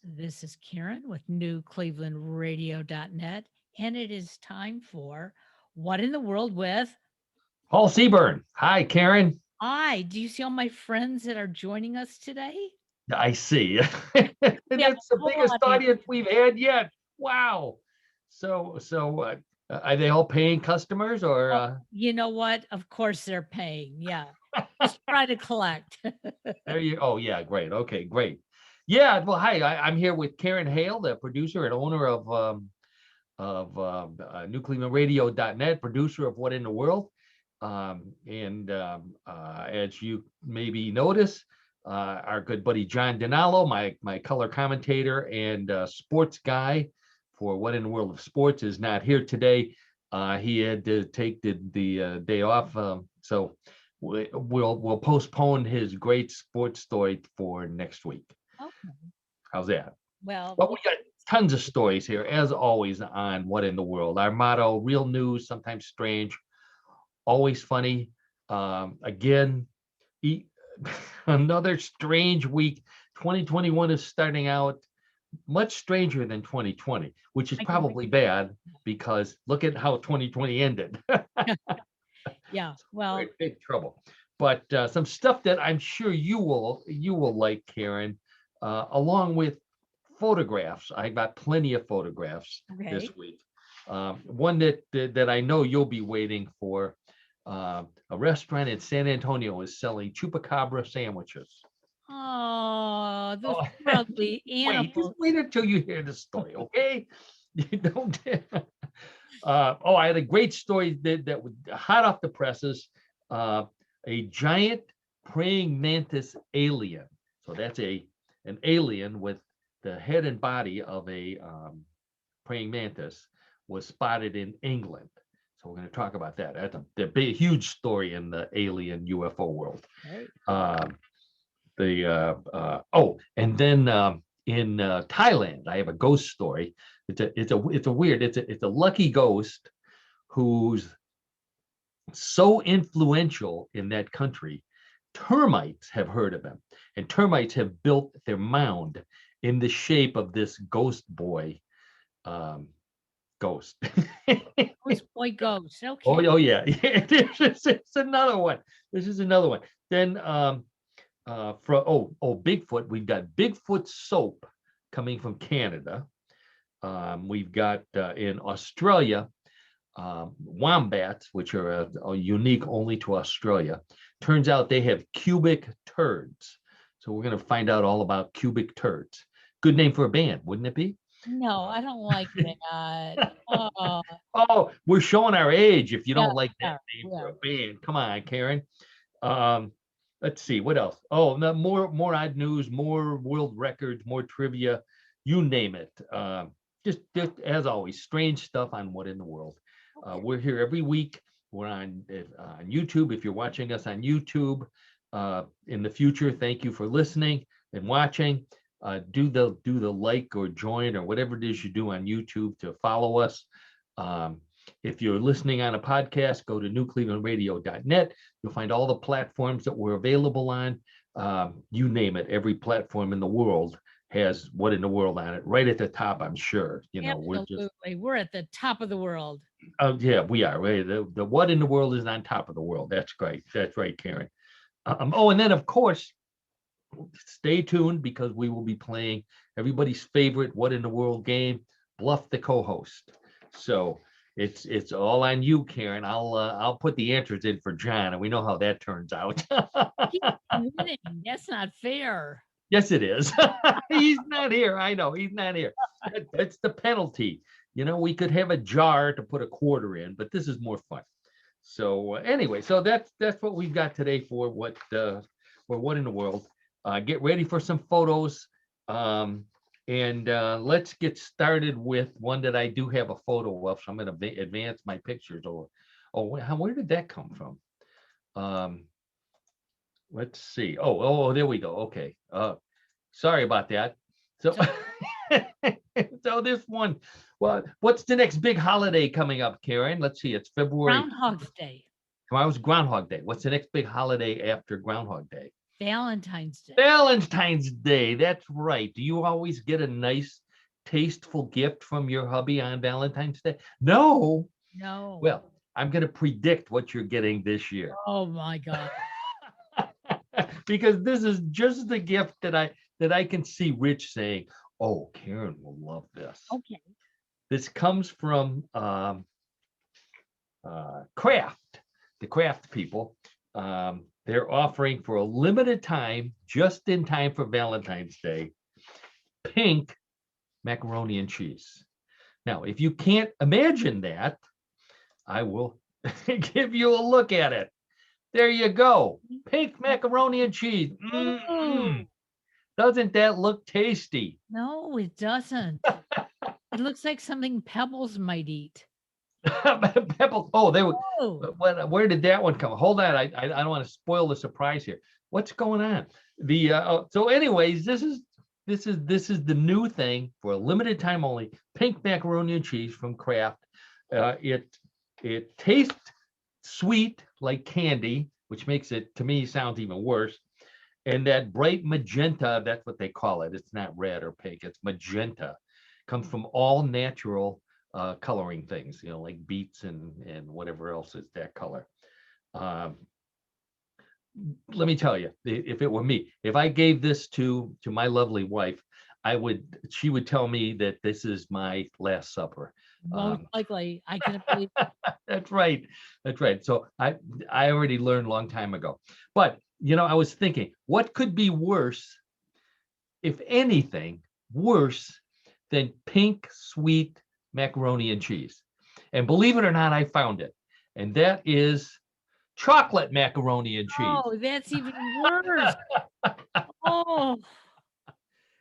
This is Karen with newclevelandradio.net, and it is time for What in the World with Paul Seaburn. Hi, Karen. I. Do you see all my friends that are joining us today? I see. We have a That's the full biggest audience. audience we've had yet. Wow. So, are they all paying customers or? Oh, you know what? Of course they're paying. Yeah. Just try to collect. There you. Oh, yeah, great. Okay, great. Yeah. Well, hi. I'm here with Karen Hale, the producer and owner of NewClevelandRadio.net, producer of What in the World. As you maybe notice, our good buddy John Dinallo, my color commentator and sports guy for What in the World of Sports, is not here today. He had to take the day off, so we'll postpone his great sports story for next week. Okay. How's that? Well, Well, yeah. we got tons of stories here, as always, on What in the World. Our motto: real news, sometimes strange, always funny. Again, e- another strange week. 2021 is starting out much stranger than 2020, which is I can probably bad because look at how 2020 ended. yeah. We're in Well, big trouble. But some stuff that I'm sure you will like, Karen, along with photographs. I got plenty of photographs okay. this week. One that I know you'll be waiting for. A restaurant in San Antonio is selling chupacabra sandwiches. Oh, those Oh, poor ugly just animals. wait until you hear the story, okay? You don't. I had a great story that was hot off the presses. Uh, a giant praying mantis alien. So that's an alien with the head and body of a praying mantis was spotted in England. So we're going to talk about that. That's a big, huge story in the alien UFO world. Right. Um, and then in Thailand, I have a ghost story. It's a lucky ghost who's so influential in that country. Termites have heard of him, and termites have built their mound in the shape of this ghost boy. Um, Ghost. Ghost boy ghost. Oh, Okay. oh yeah. It's another one. This is another one. Then from Bigfoot, we've got Bigfoot soap coming from Canada. We've got in Australia wombats, which are unique only to Australia. Turns out they have cubic turds. So we're going to find out all about cubic turds. Good name for a band, wouldn't it be? No, I don't like that. Oh, Oh, we're showing our age if you yeah, don't like that yeah, name for yeah. a band. Come on, Karen. Um, let's see what else. Oh, no, more odd news, more world records, more trivia, you name it. Just as always, strange stuff on What in the World. Okay. We're here every week. We're on YouTube. If you're watching us on YouTube in the future, thank you for listening and watching. Do the like or join or whatever it is you do on YouTube to follow us. Um, if you're listening on a podcast, go to newclevelandradio.net. You'll find all the platforms that we're available on. You name it, every platform in the world has What in the World on it, right at the top, I'm sure. We're just, Absolutely. We're at the top of the world. yeah, we are. Right? The What in the World is on top of the world. That's great. That's right, Karen. And then, of course, stay tuned because we will be playing everybody's favorite What in the World game, Bluff the co-host. So it's all on you, Karen. I'll put the answers in for John, and we know how that turns out. He's winning. That's not fair. Yes, it is. He's not here. I know he's not here. That's the penalty. We could have a jar to put a quarter in, but this is more fun. So anyway, so that's what we've got today for What in the World. Get ready for some photos. And let's get started with one that I do have a photo of. So I'm going to advance my pictures. Where did that come from? Um, let's see. There we go. Okay. Sorry about that. So, So so this one. Well, what's the next big holiday coming up, Karen? Let's see. It's February. Groundhog's Day, Tomorrow's Groundhog Day. What's the next big holiday after Groundhog Day? Valentine's Day. Valentine's Day. That's right. Do you always get a nice, tasteful gift from your hubby on Valentine's Day? No. No. Well, I'm going to predict what you're getting this year. Oh my God. Because this is just the gift that I can see Rich saying, "Oh, Karen will love this." Okay. This comes from Kraft, the Kraft people. They're offering for a limited time, just in time for Valentine's Day, pink macaroni and cheese. Now, if you can't imagine that, I will give you a look at it. There you go. Pink macaroni and cheese. Oh, Doesn't that look tasty? no, it doesn't. It looks like something Pebbles might eat. Pebbles. Oh, they were. Oh, Where did that one come? Hold on. I don't want to spoil the surprise here. What's going on? So, anyways, this is the new thing for a limited time only. Pink macaroni and cheese from Kraft. It tastes sweet like candy, which makes it, to me, sounds even worse. And that bright magenta, that's what they call it. It's not red or pink, it's magenta. Comes from all natural coloring things, like beets and whatever else is that color. Um, Let me tell you, if it were me, if I gave this to my lovely wife, she would tell me that this is my last supper. most likely. I can believe. That's right. That's right. So I already learned a long time ago. But I was thinking, what could be worse, if anything, worse than pink sweet macaroni and cheese? And believe it or not, I found it. And that is chocolate macaroni and cheese. Oh, that's even worse. Oh,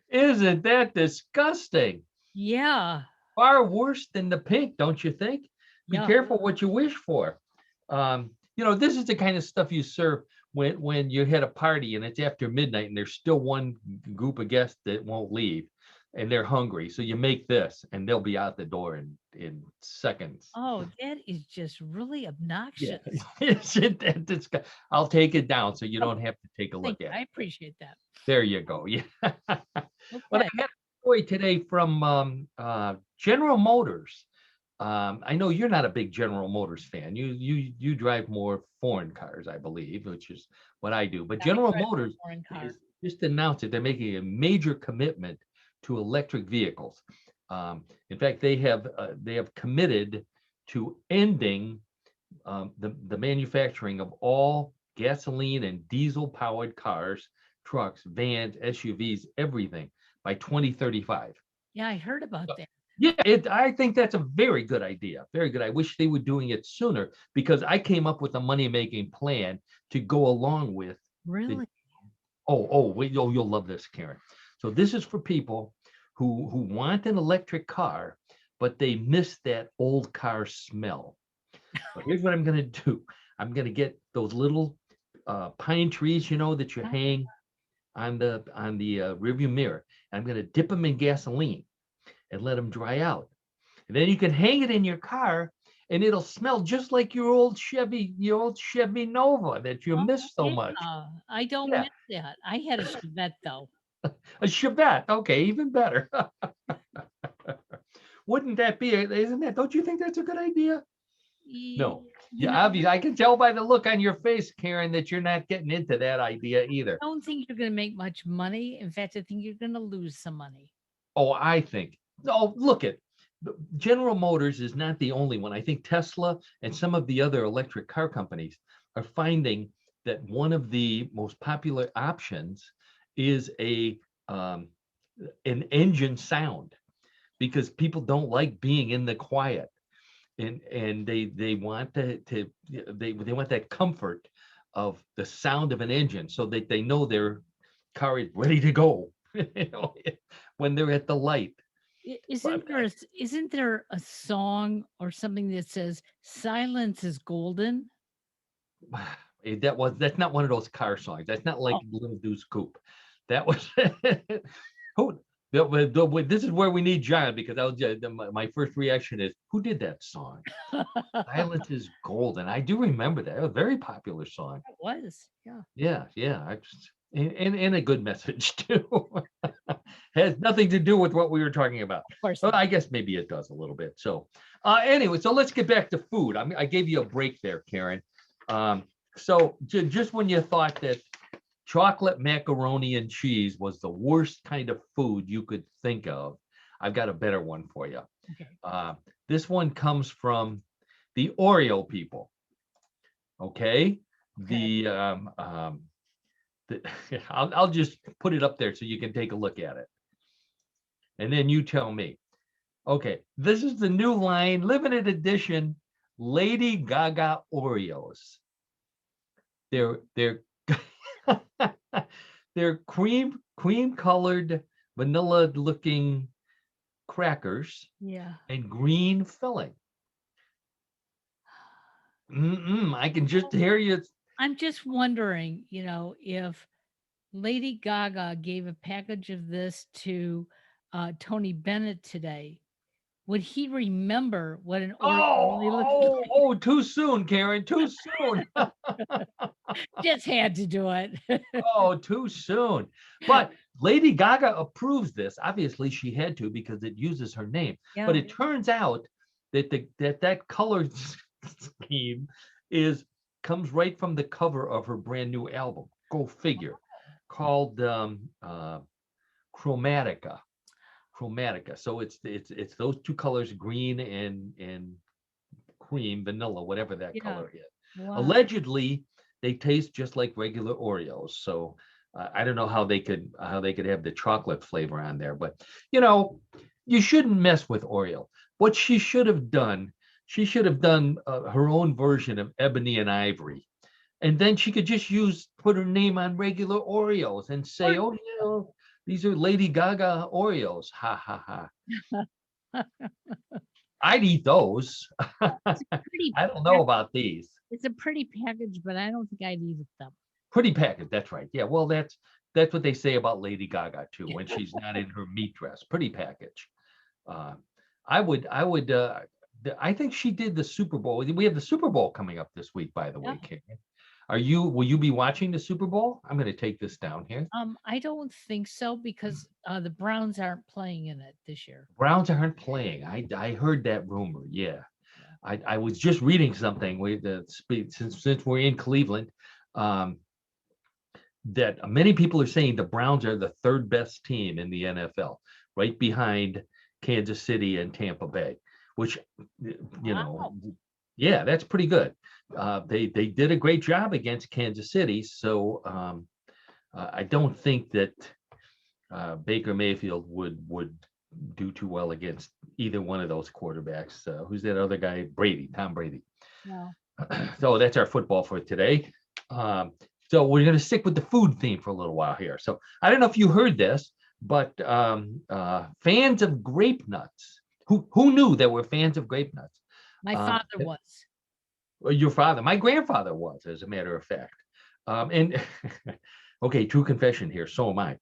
Isn't that disgusting? yeah. Far worse than the pink, don't you think? Be Yeah. careful what you wish for. This is the kind of stuff you serve when you had a party and it's after midnight and there's still one group of guests that won't leave and they're hungry. So you make this and they'll be out the door in seconds. Oh, that is just really Yeah. obnoxious. Isn't that disgusting? I'll take it down so you Oh, don't have to take a thank look you. at I it. appreciate that. There you go. Yeah. But I Okay. had a story today from General Motors. I know you're not a big General Motors fan. You drive more foreign cars, I believe, which is what I do. But I General drive a Motors foreign car. is just announced that they're making a major commitment to electric vehicles. In fact, they have committed to ending the manufacturing of all gasoline and diesel powered cars, trucks, vans, SUVs, everything by 2035. Yeah, I heard about that. Yeah, I think that's a very good idea. Very good. I wish they were doing it sooner because I came up with a money-making plan to go along with the. Really? Wait, you'll love this, Karen. So this is for people who want an electric car, but they miss that old car smell. So here's what I'm going to do. I'm going to get those little pine trees, that you hang on the rearview mirror. And I'm going to dip them in gasoline and let them dry out. And then you can hang it in your car and it'll smell just like your old Chevy Nova that you Oh, miss so much. yeah. I don't Yeah, miss that. I had a Chevette though. a Chevette. Okay, even better. Wouldn't that be, isn't that, don't you think that's a good idea? No. You Yeah, know, obviously, I can tell by the look on your face, Karen, that you're not getting into that idea either. I don't think you're going to make much money. In fact, I think you're going to lose some money. Oh, I think. No, look at General Motors is not the only one. I think Tesla and some of the other electric car companies are finding that one of the most popular options is an engine sound because people don't like being in the quiet. And they want they want that comfort of the sound of an engine so that they know their car is ready to go when they're at the light. Isn't there a song or something that says silence is golden? That's not one of those car songs. That's not like Oh, Little Deuce Coupe. That was who. This is where we need John because I was my first reaction is who did that song? Silence is Golden. I do remember that. It was a very popular song. it was. Yeah. Yeah, yeah. and a good message too. Has nothing to do with what we were talking about. Of course Well, not. I guess maybe it does a little bit. So, anyway, so let's get back to food. I gave you a break there, Karen. Um, so just when you thought that chocolate macaroni and cheese was the worst kind of food you could think of, I've got a better one for you. Okay. Uh, this one comes from the Oreo people. Okay, Okay. the I'll just put it up there so you can take a look at it, and then you tell me. Okay, this is the new line, limited edition, Lady Gaga Oreos. They're they're cream colored vanilla looking crackers Yeah. and green filling. I can just hear you. I'm just wondering, if Lady Gaga gave a package of this to Tony Bennett today, would he remember what an Oreo really looks like? Too soon, Karen, too soon. Just had to do it. Oh, too soon. But Lady Gaga approves this. Obviously, she had to because it uses her name. But Yeah. it turns out that that color scheme is comes right from the cover of her brand new album. Go figure. Called Chromatica. Chromatica. So it's those two colors, green and cream, vanilla, whatever that Yeah. color is. Wow. Allegedly, they taste just like regular Oreos. So I don't know how they could have the chocolate flavor on there, but you know, you shouldn't mess with Oreo. What she should have done her own version of Ebony and Ivory, and then she could just put her name on regular Oreos and say, "Oh, these are Lady Gaga Oreos." Ha ha ha. I'd eat those. It's a pretty I don't know pack about these. it's a pretty package, but I don't think I'd eat it though. Pretty package. That's right. Yeah. Well, that's what they say about Lady Gaga too when she's not in her meat dress. Pretty package. Uh, I think she did the Super Bowl. We have the Super Bowl coming up this week, by the Yeah. way, Karen. Will you be watching the Super Bowl? I'm going to take this down here. I don't think so because the Browns aren't playing in it this year. Browns aren't playing. I heard that rumor. Yeah. Yeah. I was just reading something with the since we're in Cleveland, um, that many people are saying the Browns are the third best team in the NFL, right behind Kansas City and Tampa Bay, which, Wow. yeah, that's pretty good. They did a great job against Kansas City, so I don't think that Baker Mayfield would do too well against either one of those quarterbacks. Who's that other guy? Tom Brady. No. So that's our football for today. Um, so we're going to stick with the food theme for a little while here. So I don't know if you heard this, but fans of grape nuts. Who knew there were fans of grape nuts? My father was. Your father, my grandfather was, as a matter of fact. And okay, true confession here. So am I.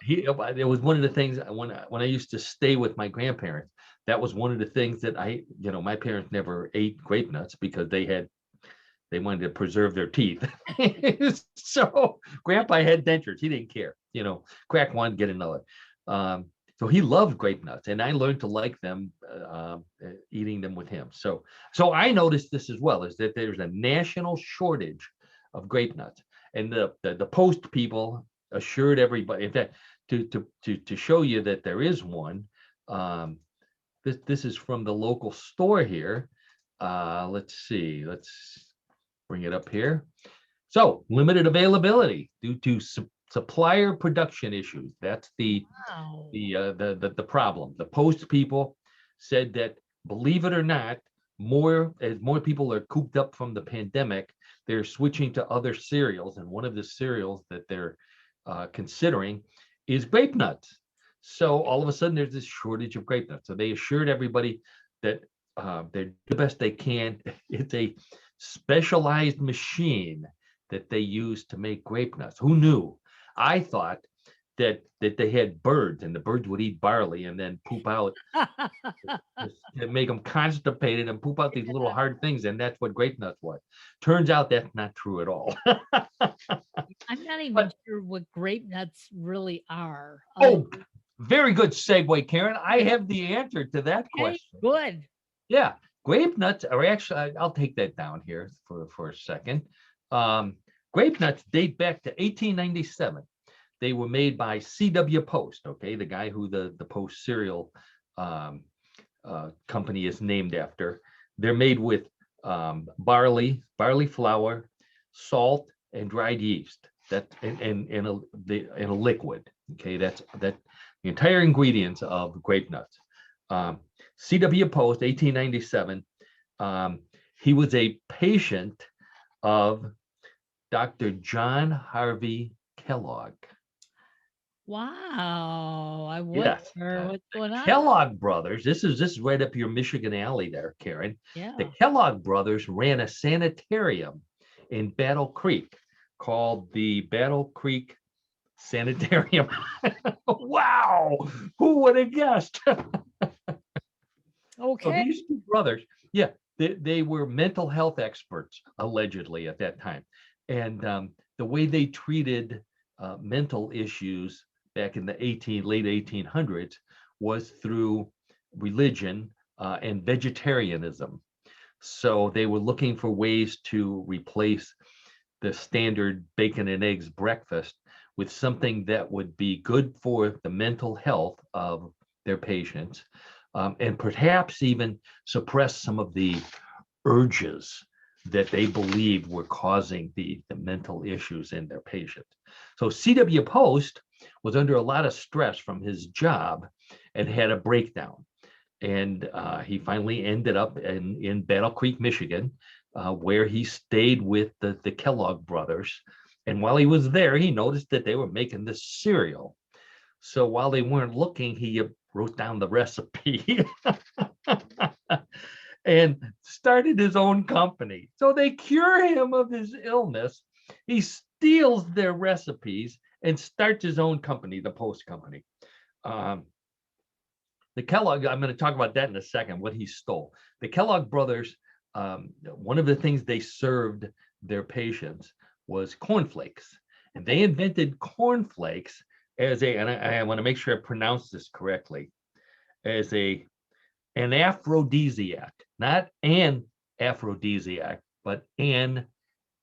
It was one of the things when I used to stay with my grandparents. That was one of the things that my parents never ate grape nuts because they wanted to preserve their teeth. So grandpa had dentures. He didn't care, crack one, get another. So he loved grape nuts, and I learned to like them, eating them with him. So I noticed this as well, is that there's a national shortage of grape nuts, and the Post people assured everybody. In fact, to show you that there is one, this is from the local store here. Let's see. Let's bring it up here. So limited availability due to supplier production issues. That's the problem. The Post people said that, believe it or not, as more people are cooped up from the pandemic, they're switching to other cereals, and one of the cereals that they're considering is grape nuts. So all of a sudden, there's this shortage of grape nuts. So they assured everybody that they're doing the best they can. It's a specialized machine that they use to make grape nuts. Who knew? I thought that they had birds, and the birds would eat barley and then poop out to make them constipated and poop out these little hard things, and that's what grape nuts was. Turns out that's not true at all. I'm not even But sure what grape nuts really are. oh, very good segue, Karen. I have the answer to that Okay, question. good. Yeah, grape nuts are actually, I'll take that down here for a second. Um, Grape nuts date back to 1897. They were made by C.W. Post, okay, the guy who the Post cereal um, company is named after. They're made with barley flour, salt, and dried yeast. That and a liquid. Okay, that's the entire ingredients of grape nuts. Um, C.W. Post, 1897. Um, he was a patient of Dr. John Harvey Kellogg. Wow. I Yes, wonder what's going on. Kellogg brothers. This is right up your Michigan alley there, Karen. The Yeah. Kellogg brothers ran a sanitarium in Battle Creek called the Battle Creek Sanitarium. Wow, who would have guessed? So Okay. these two brothers, yeah, they were mental health experts allegedly at that time, and the way they treated mental issues back in the late 1800s was through religion and vegetarianism. So they were looking for ways to replace the standard bacon and eggs breakfast with something that would be good for the mental health of their patients, and perhaps even suppress some of the urges that they believed were causing the mental issues in their patients. So C.W. Post was under a lot of stress from his job and had a breakdown. And he finally ended up in Battle Creek, Michigan, where he stayed with the Kellogg brothers. And while he was there, he noticed that they were making this cereal. So while they weren't looking, he wrote down the recipe and started his own company. So they cure him of his illness. He steals their recipes and starts his own company, the Post Company. Um, the Kellogg, I'm going to talk about that in a second, what he stole. The Kellogg brothers, one of the things they served their patients was cornflakes. And they invented cornflakes as I want to make sure I pronounce this correctly, as an aphrodisiac, not an aphrodisiac, but an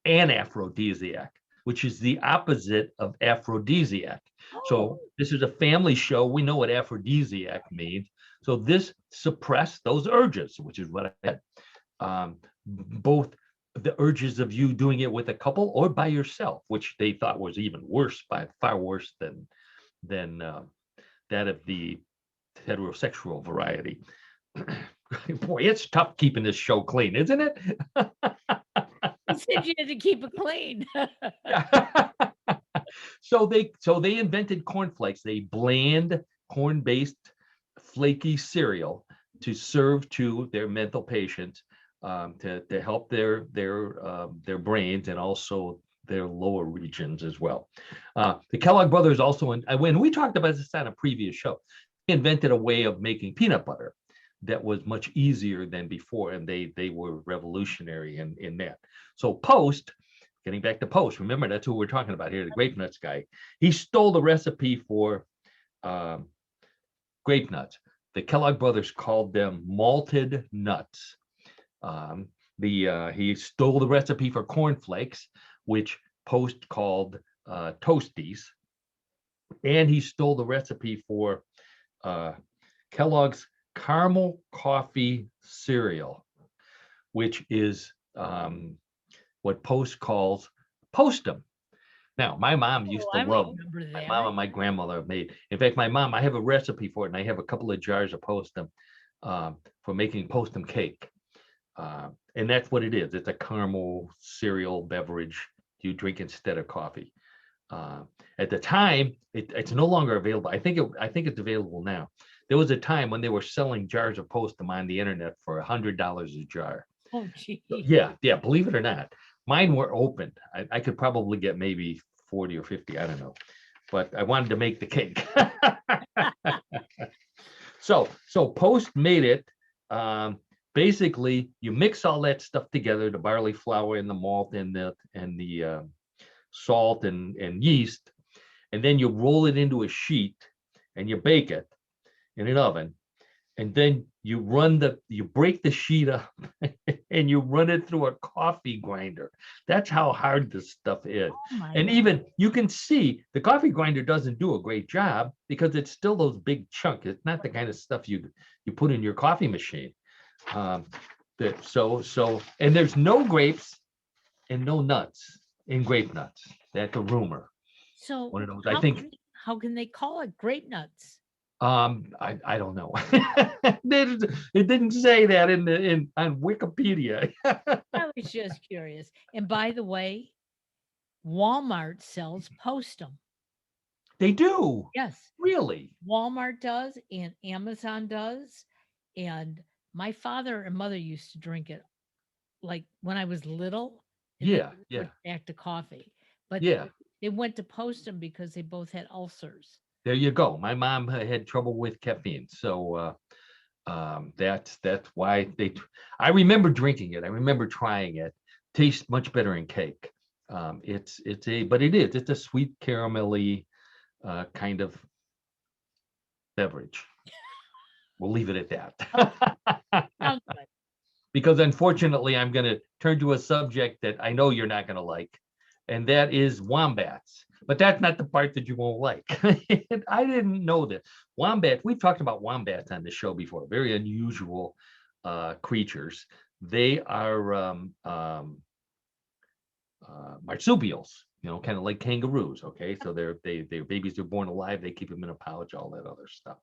aphrodisiac, which is the opposite of aphrodisiac. Oh, So this is a family show. We know what aphrodisiac means. So this suppressed those urges, which is what I had. Both the urges of you doing it with a couple or by yourself, which they thought was even worse, by far worse than that of the heterosexual variety. Boy, it's tough keeping this show clean, isn't it? you said you had to keep it clean. So they invented cornflakes, a bland corn-based flaky cereal to serve to their mental patients, to help their brains and also their lower regions as well. The Kellogg brothers also, when we talked about this on a previous show, they invented a way of making peanut butter that was much easier than before, and they were revolutionary in that. So Post, getting back to Post, remember that's who we're talking about here, the grape nuts guy. He stole the recipe for um, grape nuts. The Kellogg brothers called them malted nuts. He stole the recipe for cornflakes, which Post called toasties, and he stole the recipe for Kellogg's caramel coffee cereal, which is what Post calls Postum. Now, my mom used Oh, to I love, remember my that. mom and my grandmother have made. In fact, my mom, I have a recipe for it, and I have a couple of jars of Postum for making Postum cake. And that's what it is. It's a caramel cereal beverage you drink instead of coffee. Uh, at the time, it's no longer available. I think it's available now. There was a time when they were selling jars of Postum on the internet for $100 a jar. Oh, gee. Yeah, believe it or not, mine were opened. I could probably get maybe 40 or 50, I don't know. but I wanted to make the cake. So Post made it. Um, Basically, you mix all that stuff together, the barley flour and the malt and the salt and yeast, and then you roll it into a sheet and you bake it in an oven. And then you break the sheet up and you run it through a coffee grinder. That's how hard this stuff is. Oh my And God. even you can see the coffee grinder doesn't do a great job because it's still those big chunks. It's not the kind of stuff you put in your coffee machine. Um, and there's no grapes and no nuts in grape nuts. That's a rumor. So One of those. I think how can they call it grape nuts? I don't know. It didn't say that in on Wikipedia. I was just curious. And by the way, Walmart sells Postum. They do. Yes, Really? Walmart does and Amazon does. And my father and mother used to drink it like when I was little, and they Yeah, yeah, switched back to coffee. But yeah. they went to Postum because they both had ulcers. There you go. My mom had trouble with caffeine, so that's why I remember drinking it. I remember trying it. Tastes much better in cake. It's a sweet caramelly kind of beverage. We'll leave it at that. Sounds good. Because unfortunately, I'm going to turn to a subject that I know you're not going to like, and that is wombats. But that's not the part that you won't like. I didn't know that. Wombats, we've talked about wombats on the show before, very unusual creatures. They are marsupials, kind of like kangaroos. Okay, so their babies are born alive. They keep them in a pouch, all that other stuff.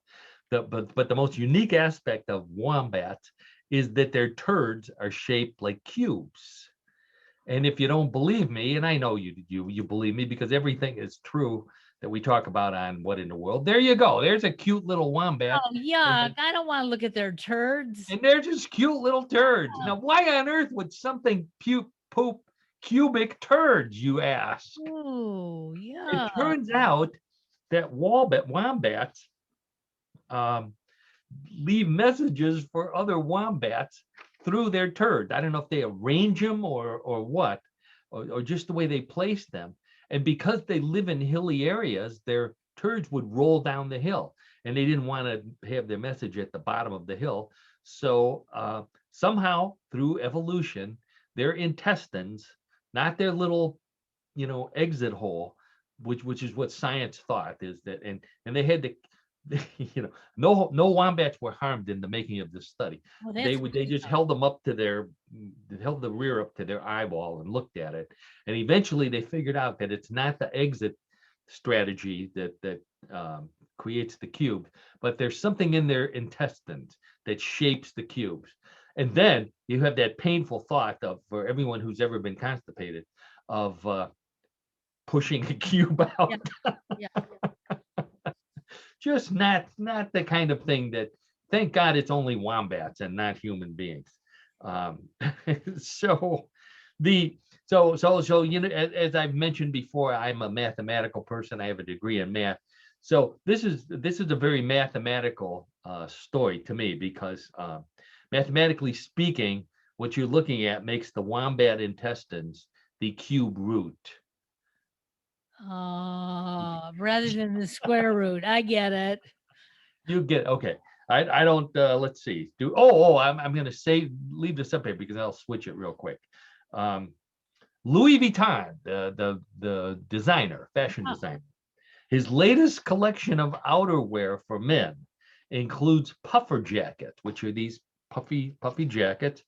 But the most unique aspect of wombats is that their turds are shaped like cubes. And if you don't believe me, and I know you believe me because everything is true that we talk about on What in the World. There you go. There's a cute little wombat, Oh, and, yuck. I don't want to look at their turds. and they're just cute little turds. Oh, Now, why on earth would something poop cubic turds? You ask. ooh, It yeah. turns out that wombats um, leave messages for other wombats through their turds. I don't know if they arrange them or what, or just the way they place them. And because they live in hilly areas, their turds would roll down the hill, and they didn't want to have their message at the bottom of the hill. So somehow through evolution, their intestines, not their little, exit hole, which is what science thought is that, and they had to no wombats were harmed in the making of this study. Well, They that's would good they to just know. held the rear up to their eyeball and looked at it, and eventually they figured out that it's not the exit strategy that creates the cube, but there's something in their intestines that shapes the cubes. And then you have that painful thought of, for everyone who's ever been constipated, of pushing a cube Yeah, out. yeah. Just not the kind of thing that, thank God it's only wombats and not human beings. um so the so as I've mentioned before, I'm a mathematical person. I have a degree in math, so this is a very mathematical story to me, because mathematically speaking, what you're looking at makes the wombat intestines the cube root. Rather than the square root. I get it. You get, okay. I don't, let's see. I'm gonna leave this up here because I'll switch it real quick. Um, Louis Vuitton, the designer, fashion Oh, designer, his latest collection of outerwear for men includes puffer jackets, which are these puffy jackets,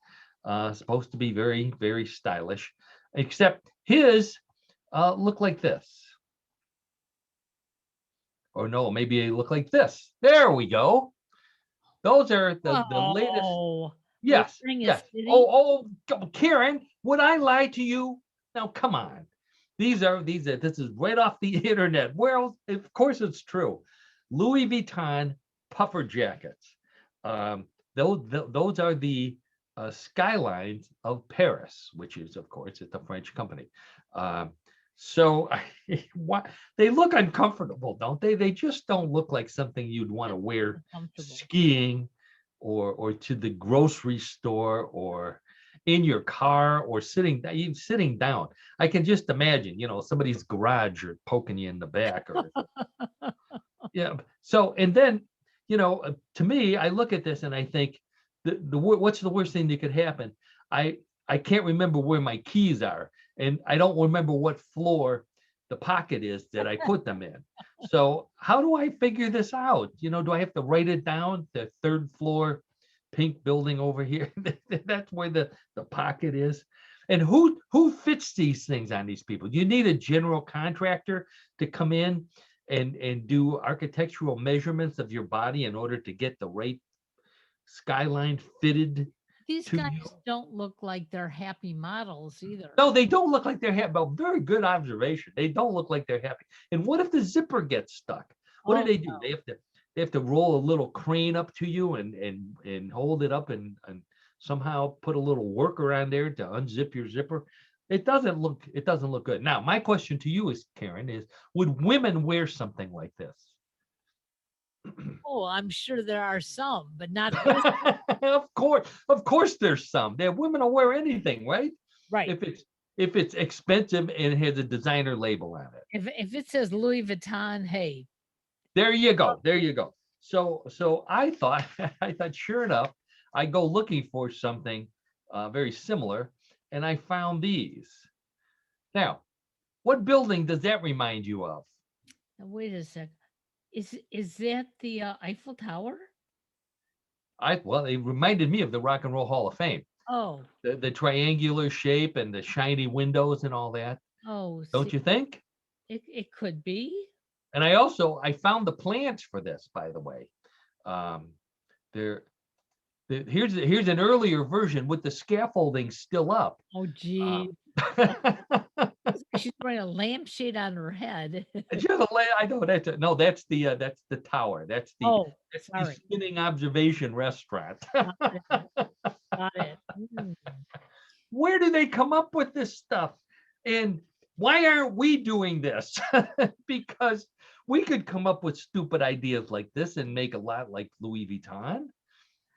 supposed to be very, very stylish, except his look like this. Or no, maybe they look like this. There we go. Those are the latest. oh, Yes, wearing a yes. city. Karen, would I lie to you? Now, come on. This is right off the internet. Well, of course it's true. Louis Vuitton puffer jackets. Those are the skylines of Paris, which is, of course, it's a French company. Um, So what they look uncomfortable, don't they? They just don't look like something you'd want to wear Uncomfortable. skiing or to the grocery store or in your car or even sitting down. I can just imagine, somebody's garage or poking you in the back or yeah. So and then, to me, I look at this and I think what's the worst thing that could happen? I I can't remember where my keys are, and I don't remember what floor the pocket is that I put them in. So how do I figure this out? Do I have to write it down? The third floor, pink building over here. That's where the pocket is. And who fits these things on these people? You need a general contractor to come in and do architectural measurements of your body in order to get the right skyline fitted These to guys you. don't look like they're happy models either. No, they don't look like they're happy. Well, very good observation. They don't look like they're happy. And what if the zipper gets stuck? What do Oh, they do? They have to roll a little crane up to you and hold it up and somehow put a little worker on there to unzip your zipper. It doesn't look good. Now, my question to you is, Karen, is would women wear something like this? oh, I'm sure there are some, but not this. Of course, there's some. That women will wear anything, right? Right. If it's expensive and it has a designer label on it. If it says Louis Vuitton, hey, There you go. There you go. So I thought I thought sure enough, I go looking for something very similar, and I found these. Now, what building does that remind you of? now wait a sec. Is that the Eiffel Tower? Well, it reminded me of the Rock and Roll Hall of Fame. Oh, The triangular shape and the shiny windows and all that. oh, Don't see, you think? it could be. And I found the plans for this, by the way. Um, there, here's an earlier version with the scaffolding still up. Oh, Uh, gee. She's wearing a lampshade on her head. I know that's the tower. That's the Oh, that's the sorry. spinning observation restaurant. Got it. Got it. Mm. Where do they come up with this stuff? And why aren't we doing this? Because we could come up with stupid ideas like this and make a lot like Louis Vuitton.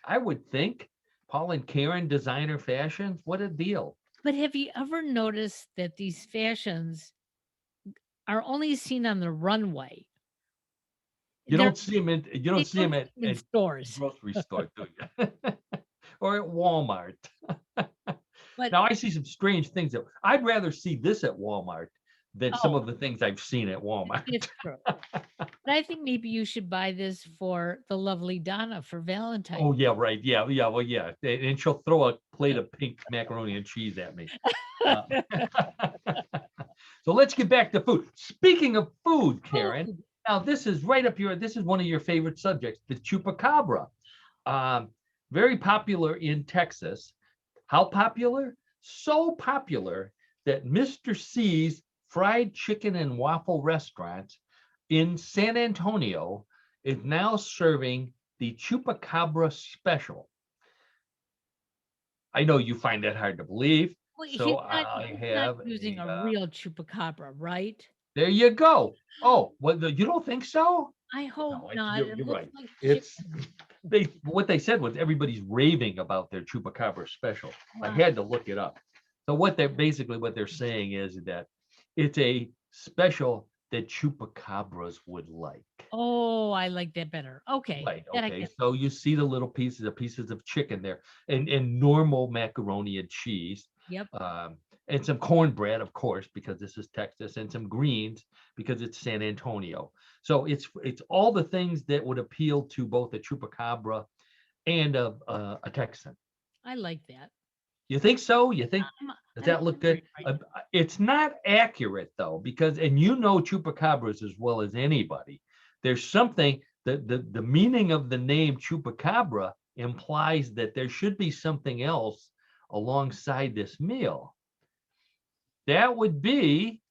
I would think. Paul and Karen designer fashions. What a deal. But have you ever noticed that these fashions are only seen on the runway? You They're don't see them they don't at, see them in stores. grocery store, do you? Or at Walmart. But Now I see some strange things that I'd rather see this at Walmart than some oh, of the things I've seen at Walmart. it's true. But I think maybe you should buy this for the lovely Donna for Oh Valentine's. yeah, right. Yeah, yeah. Well, yeah. And she'll throw a plate of pink macaroni and cheese at me. Uh, so let's get back to food. Speaking of food, Karen. Food. Now this is right up your. This is one of your favorite subjects, the chupacabra. Um, Very popular in Texas. How popular? So popular that Mr. C's fried chicken and waffle restaurant in San Antonio is now serving the chupacabra special. I know you find that hard to believe, Well, so I he's not have using a. a real chupacabra, right? There you go. Oh, well, you don't think so? I hope No, not. you're, It you're looks right. like It's chicken. what they said was everybody's raving about their chupacabra special. I Wow. had to look it up. So what they're saying is that it's a special that chupacabras would like. Oh, I like that better. Okay. Right. That I Okay. can So you see the little pieces of chicken there, and normal macaroni and cheese, yep. um, and some cornbread, of course, because this is Texas, and some greens because it's San Antonio. So it's all the things that would appeal to both a chupacabra and a Texan. I like that. You think so? You think does I think that look you're good? right. It's not accurate though, because and you know chupacabras as well as anybody. There's something the meaning of the name chupacabra implies that there should be something else alongside this meal. That would be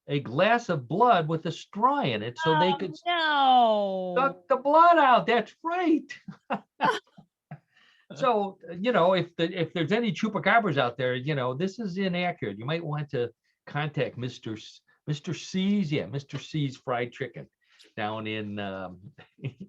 a glass of blood with a straw in it, so they could Oh, suck the blood out. That's right. no. So, if there's any chupacabras out there, this is inaccurate. You might want to contact Mr. Mr. C's, yeah, Mr. C's fried chicken down in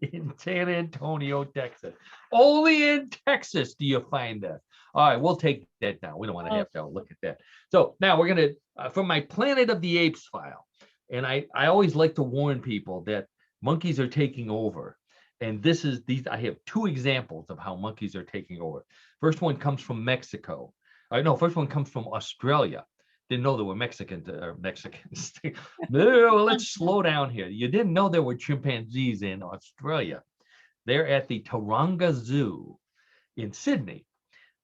in San Antonio, Texas. Only in Texas do you find that. All right, we'll take that down. We don't want to have Oh, to look at that. So now we're gonna for my Planet of the Apes file, and I always like to warn people that monkeys are taking over. And this is these. I have two examples of how monkeys are taking over. First one comes from Mexico. No, first one comes from Australia. Didn't know there were Mexicans. No, let's slow down here. You didn't know there were chimpanzees in Australia. They're at the Taronga Zoo in Sydney.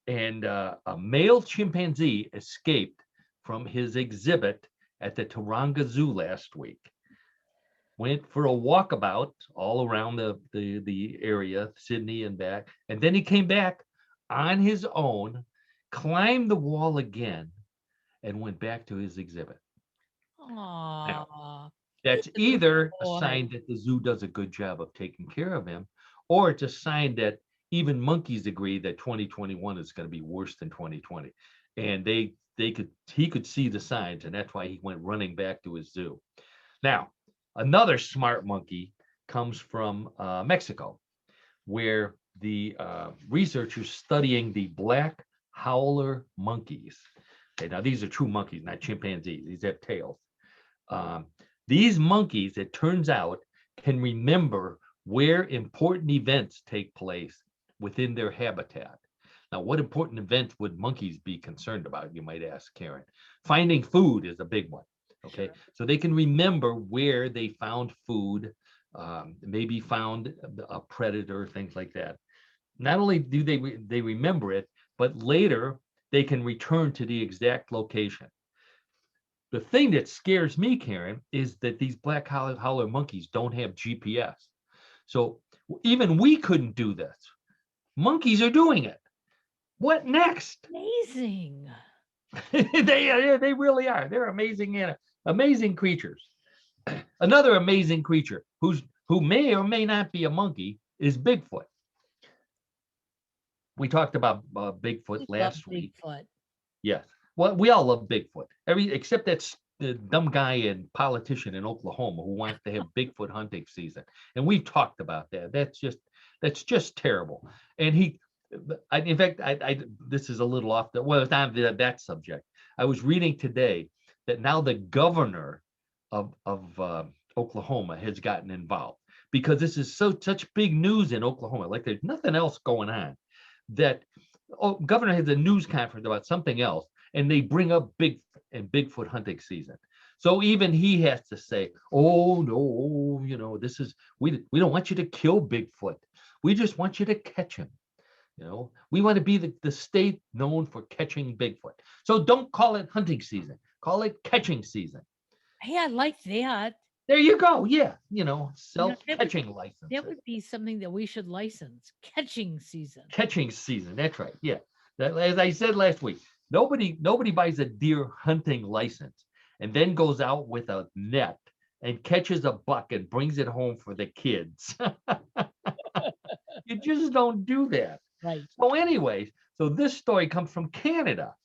And a male chimpanzee escaped from his exhibit at the Taronga Zoo last week. Went for a walkabout all around the area, Sydney and back. And then he came back on his own, climbed the wall again, and went back to his exhibit. Now, aw, he's that's a good either a boy. sign that the zoo does a good job of taking care of him, or it's a sign that even monkeys agree that 2021 is going to be worse than 2020. And he could see the signs, and that's why he went running back to his zoo. Now, another smart monkey comes from Mexico, where the researchers studying the black howler monkeys. Okay, now these are true monkeys, not chimpanzees. These have tails. Um, these monkeys, it turns out, can remember where important events take place within their habitat. Now, what important events would monkeys be concerned about, you might ask, Karen? Finding food is a big one. Okay, Sure. so they can remember where they found food, maybe found a predator, things like that. Not only do they remember it, but later they can return to the exact location. The thing that scares me, Karen, is that these black howler monkeys don't have GPS. So even we couldn't do this. Monkeys are doing it. What next? Amazing. They really are. They're amazing creatures. Another amazing creature who may or may not be a monkey is Bigfoot. We talked about Bigfoot We love last week. Bigfoot. Yes. Well, we all love Bigfoot. Except that's the dumb guy and politician in Oklahoma who wants to have Bigfoot hunting season. And we've talked about that. That's just terrible. And in fact, this is a little off well, it's not that subject. I was reading today that now the governor of Oklahoma has gotten involved because this is such big news in Oklahoma. Like there's nothing else going on. That governor has a news conference about something else, and they bring up Bigfoot hunting season. So even he has to say, "Oh no, this is we don't want you to kill Bigfoot. We just want you to catch him. We want to be the state known for catching Bigfoot. So don't call it hunting season. Call it catching season." Hey, I like that. There you go. Yeah, That would self-catching that licenses. would be something that we should license. Catching season. Catching season. That's right. Yeah. As I said last week, nobody buys a deer hunting license and then goes out with a net and catches a buck and brings it home for the kids. You just don't do that. Right. So, anyways, so this story comes from Canada,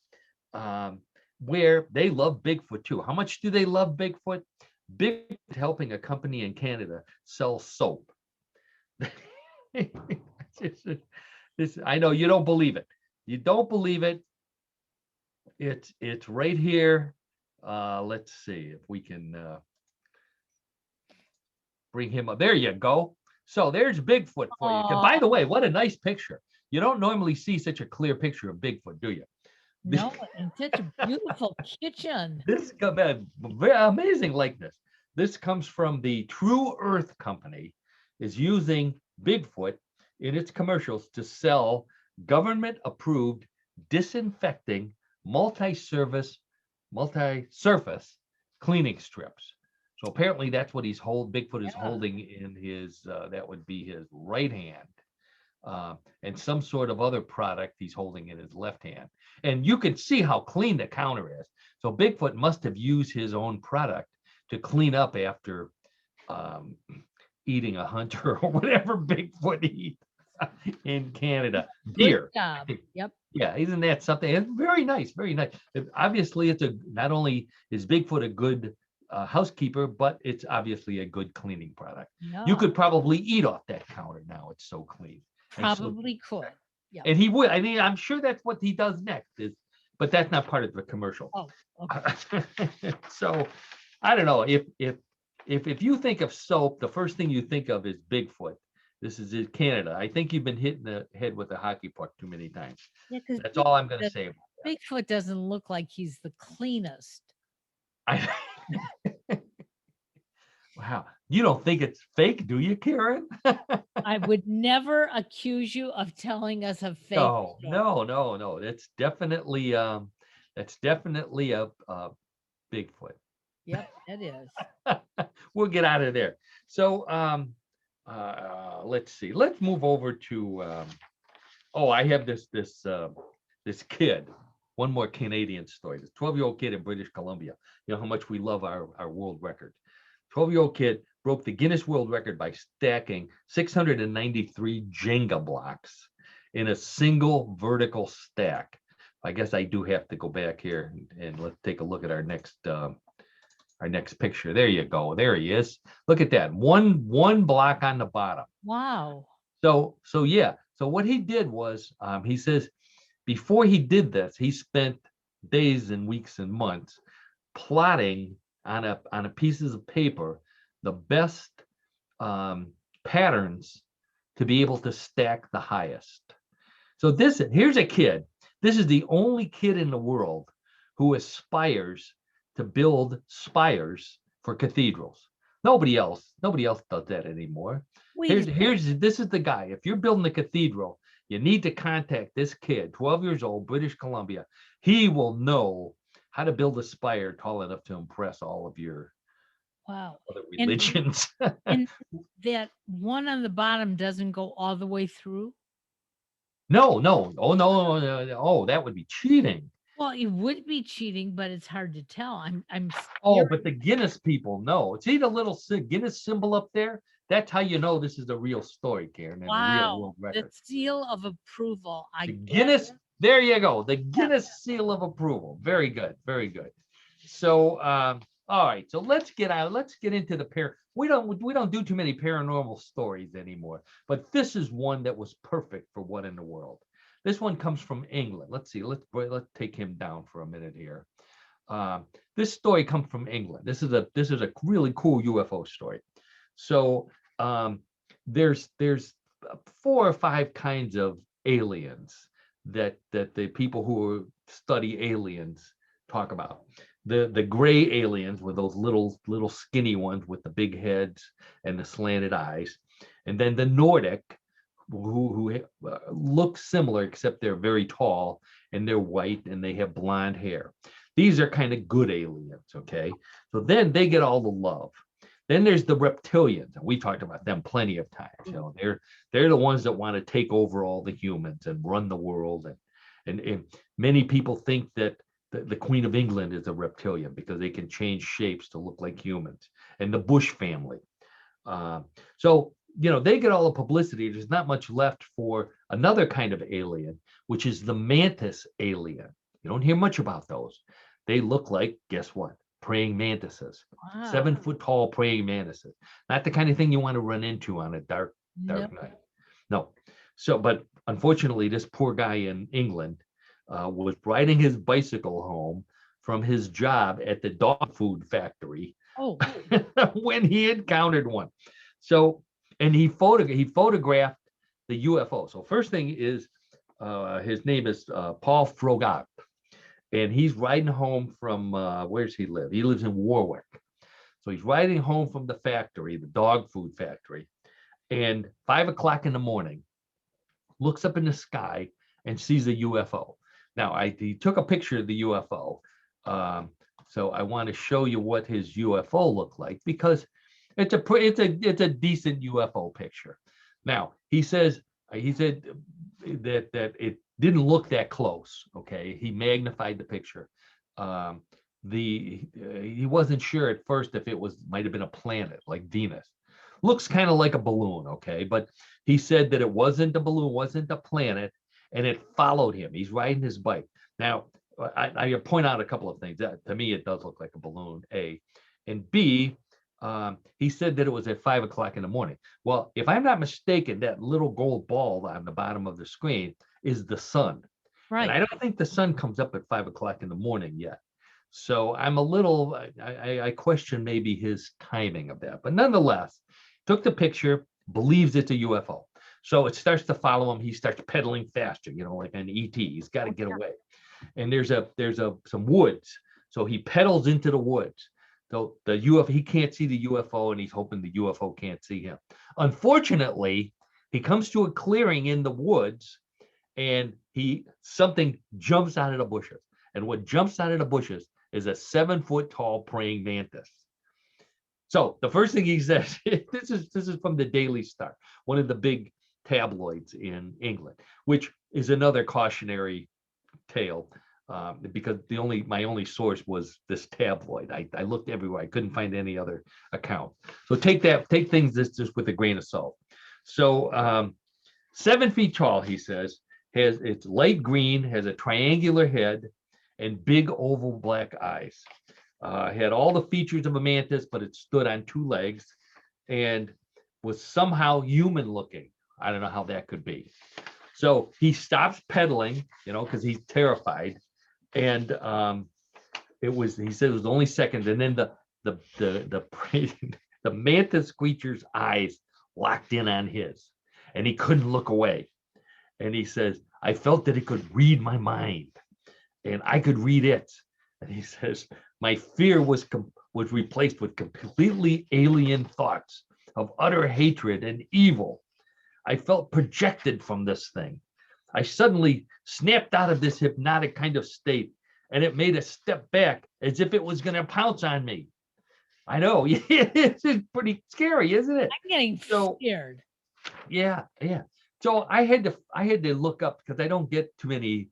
um, where they love Bigfoot too. How much do they love Bigfoot? Bigfoot helping a company in Canada sell soap. I know you don't believe it. You don't believe it. It's right here. Let's see if we can bring him up. There you go. So there's Bigfoot for you. By Oh, the way, what a nice picture. You don't normally see such a clear picture of Bigfoot, do you? no, and such a beautiful kitchen. This very amazing likeness. This comes from the True Earth Company, is using Bigfoot in its commercials to sell government-approved disinfecting multi-surface cleaning strips. So apparently that's what Bigfoot is Yeah. holding in his, that would be his right hand. And some sort of other product he's holding in his left hand. And you can see how clean the counter is. So Bigfoot must have used his own product to clean up after eating a hunter or whatever Bigfoot eats in Canada. Good Deer. job. Yep. Yeah, isn't that something? It's very nice, very nice. Obviously, not only is Bigfoot a good housekeeper, but it's obviously a good cleaning product. You No, could probably eat off that counter now. It's so clean and so. probably could. Yep. And he would. I mean, I'm sure that's what he does next. Is but that's not part of the commercial. Oh, okay. So I don't know if you think of soap, the first thing you think of is Bigfoot. This is in Canada. I think you've been hitting the head with a hockey puck too many times. Yeah, because That's all I'm going to say about Bigfoot doesn't look like he's the cleanest. that. Wow. You don't think it's fake, do you, Karen? I would never accuse you of telling us a fake No, story. no. That's definitely a Bigfoot. Yep, it is. We'll get out of there. So let's see. Let's move over to I have this kid. One more Canadian story. This 12-year-old kid in British Columbia. You know how much we love our world record. 12-year-old kid broke the Guinness World Record by stacking 693 Jenga blocks in a single vertical stack. I guess I do have to go back here and let's take a look at our next picture. There you go. There he is. Look at that. One block on the bottom. Wow. So yeah. So what he did was he says before he did this, he spent days and weeks and months plotting on a pieces of paper the best patterns to be able to stack the highest. So here's a kid. This is the only kid in the world who aspires to build spires for cathedrals. Nobody else does that anymore. This is the guy. If you're building a cathedral, you need to contact this kid, 12 years old, British Columbia. He will know how to build a spire tall enough to impress all of your Wow. other religions. And that one on the bottom doesn't go all the way through? No. Oh, no. Oh, that would be cheating. Well, it would be cheating, but it's hard to tell. I'm Oh, scared. but the Guinness people know. See the little Guinness symbol up there? That's how you know this is the real story, Karen, and the real Wow. world The record. seal of approval. The I get Guinness, there you go. The Guinness seal of approval. Very good. Very good. So, all right. So let's get into the we don't do too many paranormal stories anymore, but this is one that was perfect for what in the world. This one comes from England. Let's see. Let's take him down for a minute here. This story comes from England. This is a really cool UFO story. So there's 4 or 5 kinds of aliens that the people who study aliens talk about. The gray aliens with those little skinny ones with the big heads and the slanted eyes, and then the Nordic who look similar except they're very tall and they're white and they have blonde hair. These are kind of good aliens, okay? So then they get all the love. Then there's the reptilians, and we talked about them plenty of times. You know, they're the ones that want to take over all the humans and run the world. And many people think that the Queen of England is a reptilian because they can change shapes to look like humans. And the Bush family. So they get all the publicity. There's not much left for another kind of alien, which is the mantis alien. You don't hear much about those. They look like, guess what? Praying mantises. Wow. 7 foot tall praying mantises. Not the kind of thing you want to run into on a dark Nope. night. No. So, but unfortunately, this poor guy in England was riding his bicycle home from his job at the dog food factory when he encountered one. So, and he photographed the UFO. So first thing is, his name is Paul Froggatt, and he's riding home from where's he live? He lives in Warwick. So he's riding home from the factory, the dog food factory, and 5 o'clock in the morning, looks up in the sky and sees a UFO. Now, he took a picture of the UFO. So I want to show you what his UFO looked like because it's a decent UFO picture. Now, he said that it didn't look that close. Okay, he magnified the picture. He wasn't sure at first if it might have been a planet like Venus. Looks kind of like a balloon, okay, but he said that it wasn't a balloon, wasn't a planet, and it followed him. He's riding his bike. Now, I point out a couple of things. To me, it does look like a balloon, A. and B, he said that it was at 5 o'clock in the morning. Well, if I'm not mistaken, that little gold ball on the bottom of the screen is the sun. And I Right. don't think the sun comes up at 5 o'clock in the morning yet. So I'm a little, I question maybe his timing of that. But nonetheless, took the picture, believes it's a UFO. So it starts to follow him. He starts pedaling faster, like an ET. He's got to get away. And there's some woods. So he pedals into the woods. So the UFO, he can't see the UFO, and he's hoping the UFO can't see him. Unfortunately, he comes to a clearing in the woods, and something jumps out of the bushes. And what jumps out of the bushes is a 7-foot tall praying mantis. So the first thing he says, this is from the Daily Star, one of the big tabloids in England, which is another cautionary tale, because my only source was this tabloid. I looked everywhere. I couldn't find any other account. So take things just with a grain of salt. So 7 feet tall, he says, it's light green, has a triangular head and big oval black eyes. Had all the features of a mantis, but it stood on 2 legs and was somehow human looking. I don't know how that could be. So he stops pedaling, because he's terrified. And he said it was only seconds. And then the mantis creature's eyes locked in on his, and he couldn't look away. And he says, I felt that it could read my mind, and I could read it. And he says, my fear was replaced with completely alien thoughts of utter hatred and evil. I felt projected from this thing. I suddenly snapped out of this hypnotic kind of state, and it made a step back as if it was going to pounce on me. I know. It's pretty scary, isn't it? I'm getting scared. Yeah. So I had to look up, because I don't get too many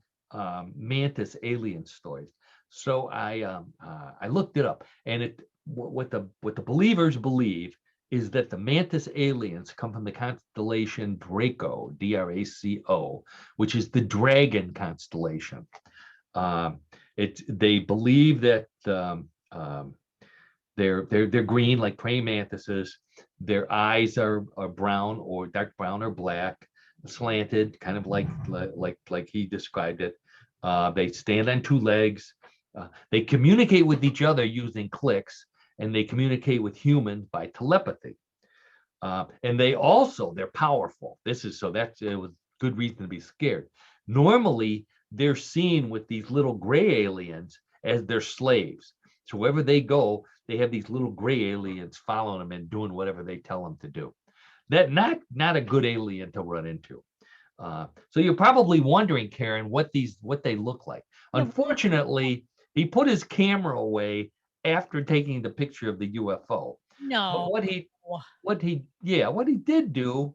mantis alien stories. So I looked it up, and what the believers believe is that the mantis aliens come from the constellation Draco, Draco, which is the dragon constellation. They believe that they're green like praying mantises. Their eyes are brown or dark brown or black, slanted, kind of like he described it. They stand on 2 legs. They communicate with each other using clicks, and they communicate with humans by telepathy. And they're powerful. It was good reason to be scared. Normally, they're seen with these little gray aliens as their slaves. So wherever they go, they have these little gray aliens following them and doing whatever they tell them to do. That not a good alien to run into. So you're probably wondering, Karen, what they look like. Unfortunately, he put his camera away after taking the picture of the UFO. No. But what he did do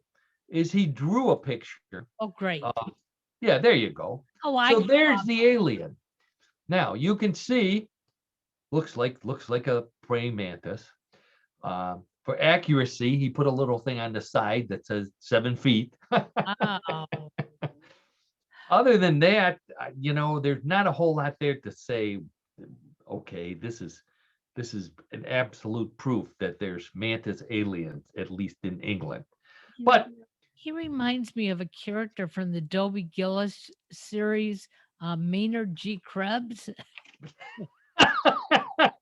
is he drew a picture. Oh, great. Yeah, there you go. So there's the alien. Now you can see, looks like a praying mantis. For accuracy, he put a little thing on the side that says 7 feet. Wow. Other than that, there's not a whole lot there to say, okay, this is an absolute proof that there's mantis aliens, at least in England. But he reminds me of a character from the Dobie Gillis series, Maynard G. Krebs.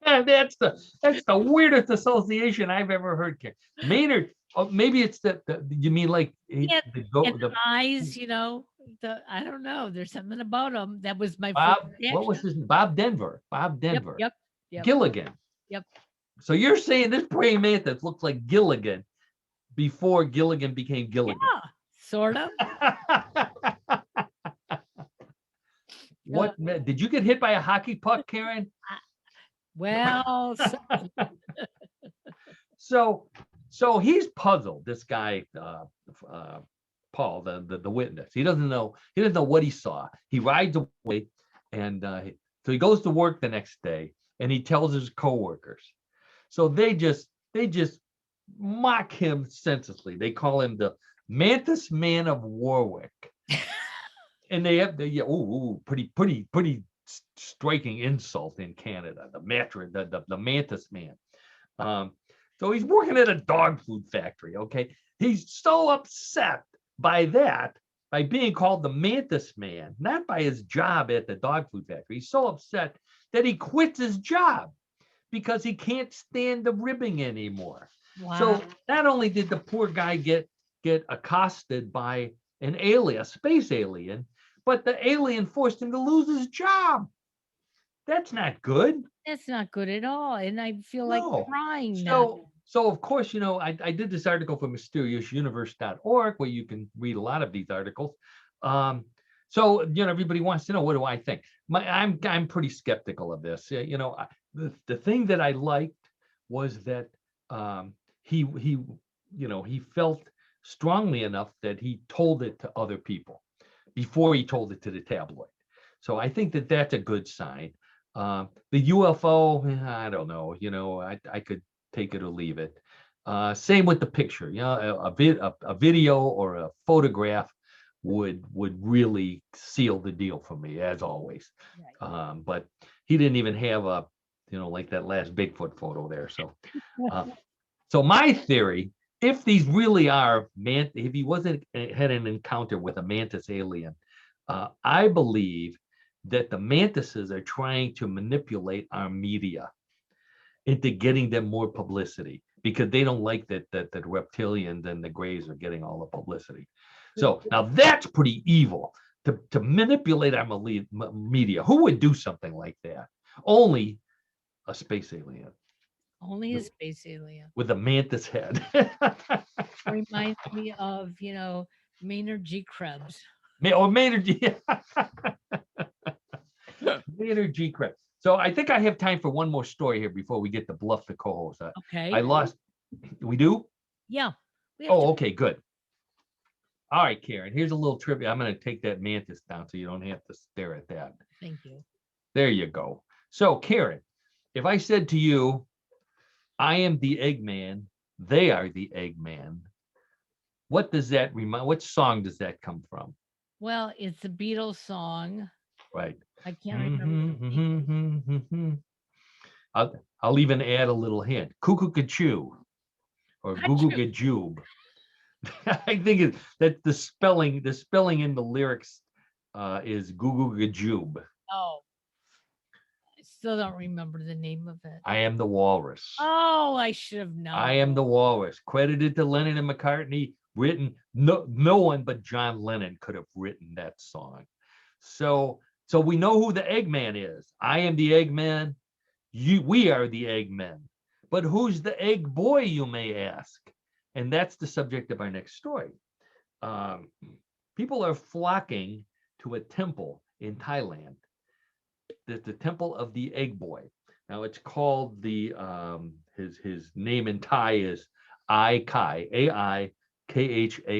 that's the weirdest association I've ever heard. Maynard, maybe it's that you mean like the eyes, I don't know. There's something about him that was my Bob. What was his name? Bob Denver. Yep. Gilligan. Yep. So you're saying this praying mantis looks like Gilligan before Gilligan became Gilligan? Yeah, sort of. What did you get hit by a hockey puck, Karen? Well, so he's puzzled. This guy, Paul, the witness. He doesn't know what he saw. He rides away, and so he goes to work the next day, and he tells his coworkers. So they just mock him senselessly. They call him the Mantis Man of Warwick, and they have pretty striking insult in Canada. The Mantis Man. Um, so he's working at a dog food factory. Okay, he's so upset by that, by being called the Mantis Man, not by his job at the dog food factory. He's so upset that he quits his job because he can't stand the ribbing anymore. Wow. So not only did the poor guy get accosted by an alien, a space alien, but the alien forced him to lose his job. That's not good. That's not good at all, and I feel like No. crying now. So of course, I did this article for mysteriousuniverse.org where you can read a lot of these articles. Um, so everybody wants to know, what do I think? I'm pretty skeptical of this. The thing that I liked was that he felt strongly enough that he told it to other people before he told it to the tabloid. So I think that that's a good sign. The UFO, I don't know. I could take it or leave it. Same with the picture. A video or a photograph would really seal the deal for me, as always. Right. But he didn't even have like that last Bigfoot photo there. Uh, so my theory, if these really are if he wasn't had an encounter with a mantis alien, I believe that the mantises are trying to manipulate our media into getting them more publicity because they don't like that the reptilians and the grays are getting all the publicity. So now that's pretty evil to manipulate our media. Who would do something like that? Only a space alien Only a space alien. with a mantis head. Reminds me of, Maynard G. Krebs. Or Maynard G. Maynard G. Krebs. So I think I have time for one more story here before we get to bluff the co-host. Okay. I lost. We do? Yeah. We have Oh, to. okay, good. All right, Karen. Here's a little trivia. I'm going to take that mantis down so you don't have to stare at that. Thank you. There you go. So, Karen, if I said to you, I am the Eggman, they are the Eggman, what does that remind? What song does that come from? Well, it's a Beatles song. Right. I can't remember the name. I'll even add a little hint. Cuckoo Cachoo or Goo Achoo. Goo Gajoob. I think that the spelling in the lyrics is Goo Goo Gajoob. Oh, I still don't remember the name of it. I am the walrus. Oh, I should have I known. am the walrus. Credited to Lennon and McCartney. Written, no one but John Lennon could have written that song. So we know who the Eggman is. I am the Eggman. We are the Eggmen. But who's the Egg Boy, you may ask? And that's the subject of our next story. People are flocking to a temple in Thailand, the temple of the Egg Boy. Now it's called his name in Thai is Ai Kai, Aikkhai,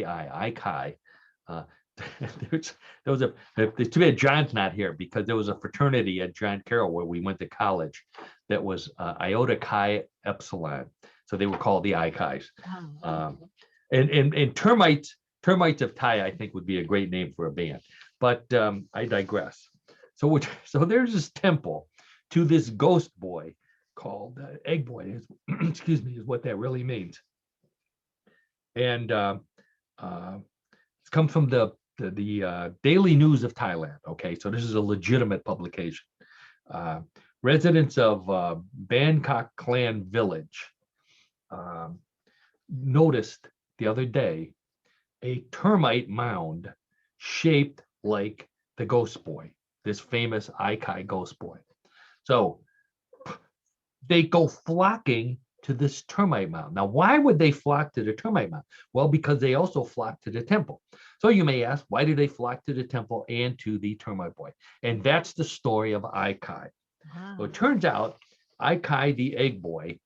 Ai Kai. It's too bad John's not here because there was a fraternity at John Carroll where we went to college that was Iota Chi Epsilon. So they were called the Ai Kais. And termites of Thai, I think, would be a great name for a band. But I digress. So there's this temple to this ghost boy called Egg Boy. Excuse me, is what that really means. And it's come from the Daily News of Thailand. Okay, so this is a legitimate publication. Residents of Bangkok Klan Village noticed the other day a termite mound shaped like the ghost boy, this famous Ai Kai ghost boy. So they go flocking to this termite mound. Now, why would they flock to the termite mound? Well, because they also flock to the temple. So you may ask, why do they flock to the temple and to the termite boy? And that's the story of Ai Kai. Wow. So it turns out Ai Kai, the egg boy,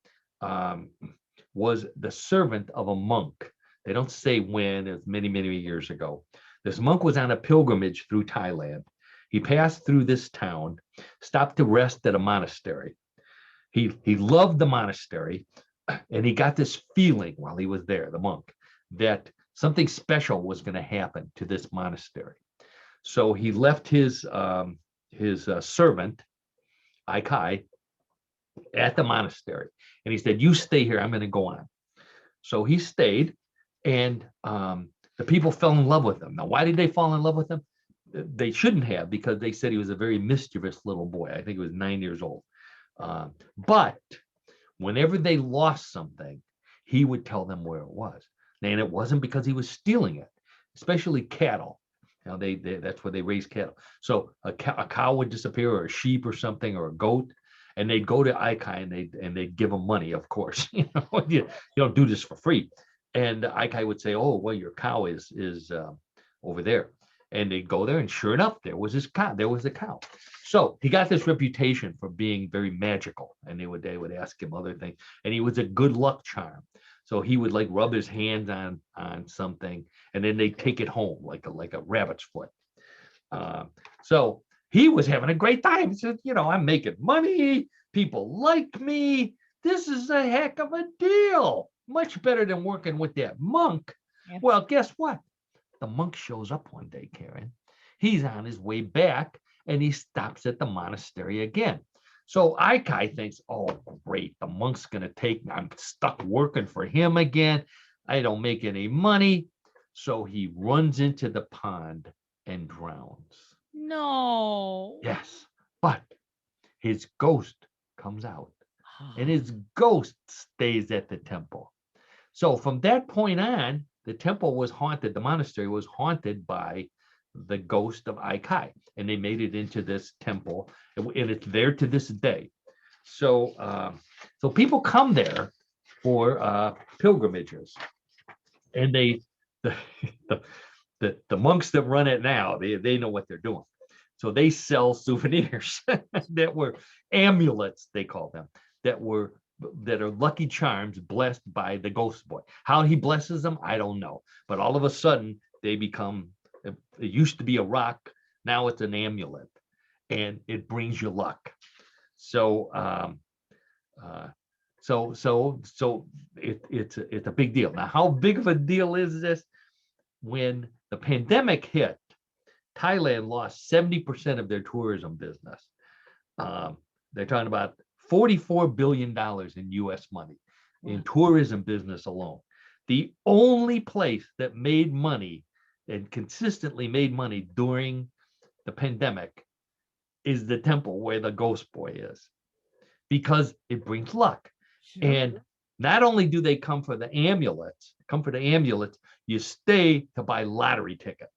was the servant of a monk. They don't say when, it's many, many years ago. This monk was on a pilgrimage through Thailand. He passed through this town, stopped to rest at a monastery. He loved the monastery, and he got this feeling while he was there, the monk, that something special was going to happen to this monastery. So he left his servant, Ai Kai, at the monastery. And he said, "You stay here. I'm going to go on." So he stayed, and the people fell in love with him. Now, why did they fall in love with him? They shouldn't have, because they said he was a very mischievous little boy. I think he was 9 years old. But whenever they lost something, he would tell them where it was. And it wasn't because he was stealing it, especially cattle. Now that's where they raise cattle. So a cow would disappear, or a sheep or something, or a goat, and they'd go to Ikai, and they'd give them money, of course. You don't do this for free. And Ikai would say, "Oh, well, your cow is over there." And they'd go there, and sure enough, there was his cow. There was the cow. So he got this reputation for being very magical, and they would ask him other things, and he was a good luck charm. So he would like rub his hands on something, and then they take it home like a rabbit's foot. So he was having a great time. He said, "I'm making money. People like me. This is a heck of a deal. Much better than working with that monk." Yeah. Well, guess what? The monk shows up one day, Karen. He's on his way back, and he stops at the monastery again. So Ikai thinks, "Oh, great. The monk's going to I'm stuck working for him again. I don't make any money." So he runs into the pond and drowns. No. Yes, but his ghost comes out, and his ghost stays at the temple. So from that point on, the temple was haunted. The monastery was haunted by the ghost of Ikai, and they made it into this temple, and it's there to this day. So, so people come there for pilgrimages, and the, the monks that run it now, they know what they're doing. So they sell souvenirs that were amulets, they call them, that are lucky charms blessed by the ghost boy. How he blesses them, I don't know. But all of a sudden, they become, it used to be a rock, now it's an amulet, and it brings you luck. So, it's a big deal. Now, how big of a deal is this? When the pandemic hit, Thailand lost 70% of their tourism business. They're talking about $44 billion in US money in tourism business alone. The only place that made money and consistently made money during the pandemic is the temple where the ghost boy is, because it brings luck. Sure. And not only do they come for the amulets, you stay to buy lottery tickets.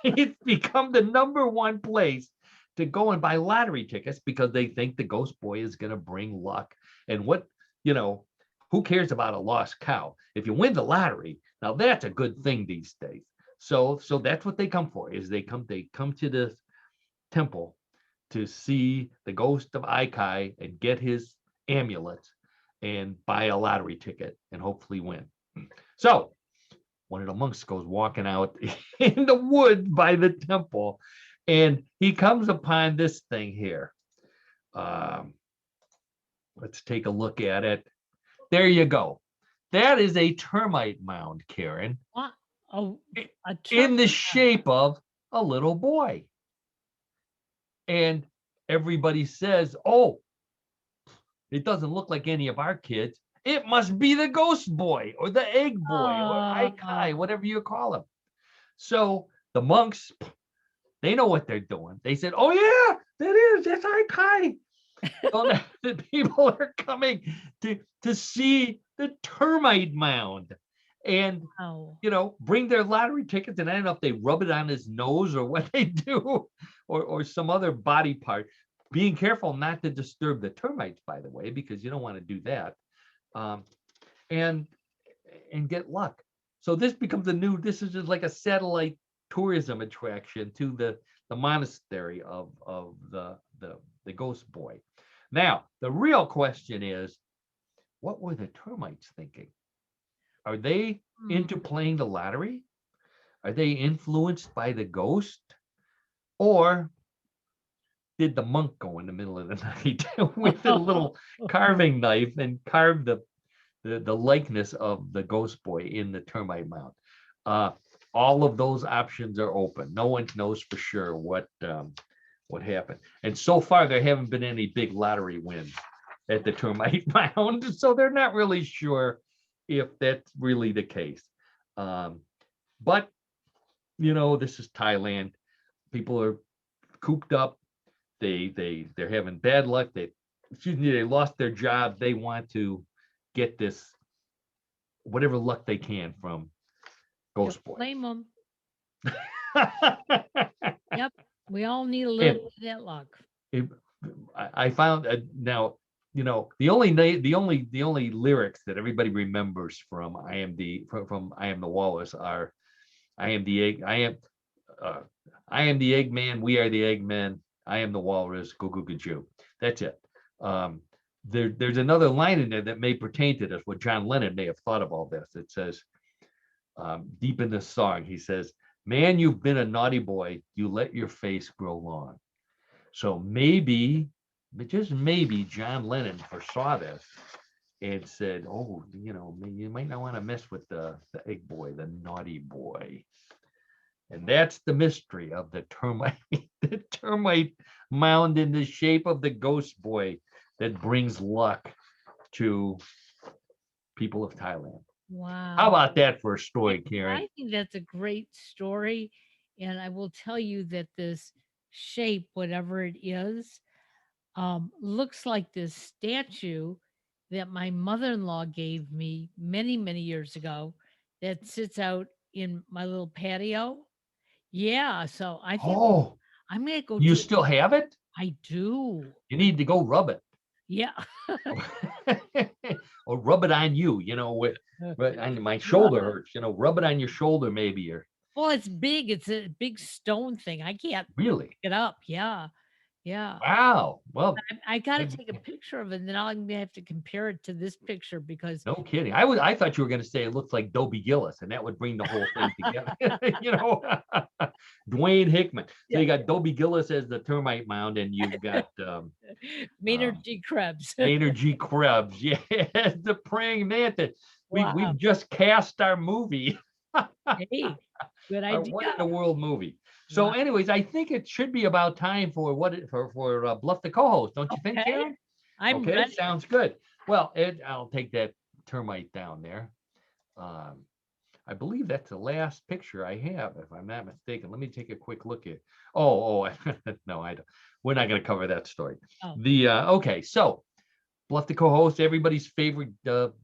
It's become the #1 place to go and buy lottery tickets, because they think the ghost boy is going to bring luck. And who cares about a lost cow? If you win the lottery, now that's a good thing these days. So that's what they come for, is they come to this temple to see the ghost of Ikai and get his amulets and buy a lottery ticket and hopefully win. So one of the monks goes walking out in the woods by the temple, and he comes upon this thing here. Let's take a look at it. There you go. That is a termite mound, Karen. What? Oh, in the shape of a little boy. And everybody says, "Oh, it doesn't look like any of our kids. It must be the ghost boy or the egg boy or Ikai, whatever you call him." So the monks, they know what they're doing. They said, "Oh yeah, that's Ikai." So the people are coming to see the termite mound, and bring their lottery tickets. And I don't know if they rub it on his nose or what they do, or some other body part. Being careful not to disturb the termites, by the way, because you don't want to do that. And get luck. So this becomes this is just like a satellite tourism attraction to the monastery of the ghost boy. Now, the real question is, what were the termites thinking? Are they into playing the lottery? Are they influenced by the ghost? Or did the monk go in the middle of the night with a little carving knife and carve the likeness of the ghost boy in the termite mound? All of those options are open. No one knows for sure what happened. And so far, there haven't been any big lottery wins at the termite mound. So they're not really sure if that's really the case. But this is Thailand. People are cooped up. They're having bad luck. They lost their job. They want to get this whatever luck they can from Don't Ghost Boy. blame them. Yep. We all need a little And bit of that luck. I found now, the only lyrics that everybody remembers from I am the walrus are I am the egg uh, I am the Eggman, we are the Eggmen, I am the walrus, go go Jew. That's it. Um, there's another line in there that may pertain to this. What John Lennon may have thought of all this. It says, deep in this song, he says, "Man, you've been a naughty boy. You let your face grow long." So maybe, but just maybe, John Lennon foresaw this and said, "Oh, you might not want to mess with the egg boy, the naughty boy." And that's the mystery of the termite, the termite mound in the shape of the ghost boy that brings luck to people of Thailand. How Wow. about that for a story, Karen? I think that's a great story. And I will tell you that this shape, whatever it is, looks like this statue that my mother-in-law gave me many, many years ago that sits out in my little patio. Yeah, so I think Oh, I'm gonna go you take. still have it? I do. You need to go rub it. Yeah. Or rub it on you, and my shoulder hurts, rub it on your shoulder maybe, or Well, it's big. It's a big stone thing. I can't really. pick it up. Yeah. Yeah. Wow. Well, I gotta I- take a picture of it, and then I'm gonna have to compare it to this picture because no kidding. I thought you were going to say it looks like Dobie Gillis, and that would bring the whole thing together. Dwayne Hickman. So yeah, you got Dobie Gillis as the termite mound, and you've got Maynard G. Krebs. Maynard G. Krebs. Yes, the praying mantis. Wow. We've just cast our movie. Hey, good Our What in idea. the World movie. So, Wow. anyways, I think it should be about time for Bluff the co-host, don't you think, Okay. Karen? I'm Okay, ready. sounds good. Well, Ed, I'll take that termite down there. Um, I believe that's the last picture I have, if I'm not mistaken. Let me take a quick look at. Oh, no, I don't. We're not going to cover that story. Oh, Okay, so Bluff the co-host, everybody's favorite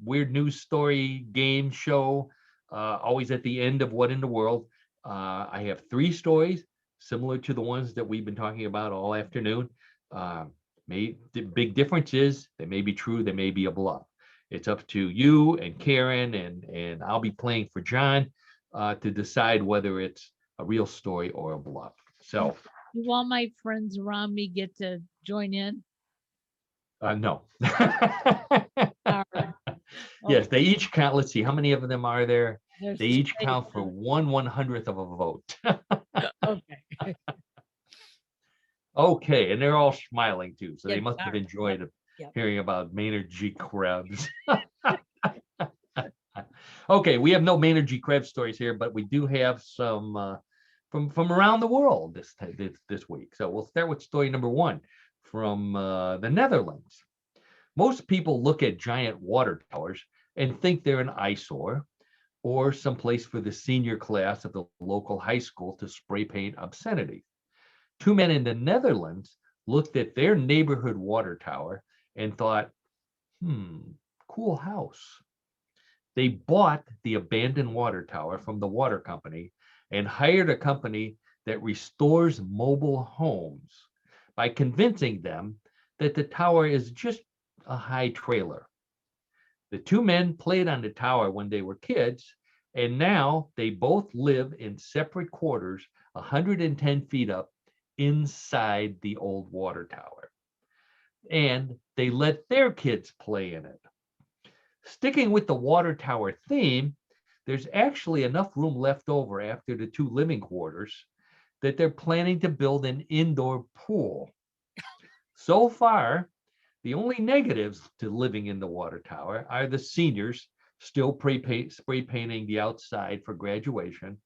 weird news story game show, always at the end of What in the World. I have 3 stories similar to the ones that we've been talking about all afternoon. Uh, the big difference is they may be true, they may be a bluff. It's up to you and Karen, and I'll be playing for John to decide whether it's a real story or a bluff. and So, do all my friends around me get to join in? no. Darn. Yes, Okay. they each count. Let's see, how many of them are there? There's They too each many. count for 1/100th of a vote. Okay. Okay, and they're all smiling too, so Yeah, they must have darn. Yep. enjoyed Yep. hearing about Maynard G. Krebs. Okay, we have no Maynard G. Krebs stories here, but we do have some from around the world this week. So we'll start with story number 1 from the Netherlands. Most people look at giant water towers and think they're an eyesore or someplace for the senior class of the local high school to spray paint obscenity. 2 men in the Netherlands looked at their neighborhood water tower and thought, cool house. They bought the abandoned water tower from the water company and hired a company that restores mobile homes by convincing them that the tower is just a high trailer. The 2 men played on the tower when they were kids, and now they both live in separate quarters 110 feet up inside the old water tower. And they let their kids play in it. Sticking with the water tower theme, there's actually enough room left over after the 2 living quarters that they're planning to build an indoor pool. So far, the only negatives to living in the water tower are the seniors still spray painting the outside for graduation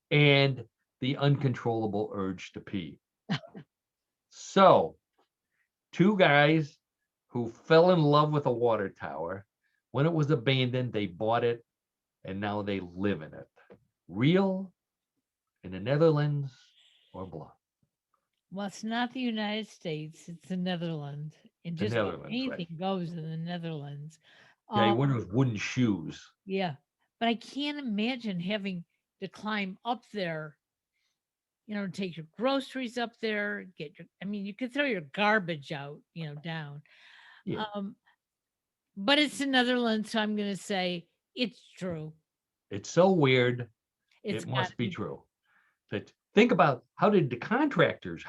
and the uncontrollable urge to pee. So, 2 guys who fell in love with a water tower. When it was abandoned, they bought it and now they live in it. Real, in the Netherlands, or bluff? Well, it's not the United States, it's the Netherlands. And The just about Netherlands, right? anything goes in the Netherlands. Yeah, you Um, wear those wooden shoes. yeah. But I can't imagine having to climb up there, take your groceries up there, I mean, you could throw your garbage out, down. Yeah, Um, but it's the Netherlands, so I'm going to say it's true. it's so weird. It's It got to must be be true. true. But think about how would contractors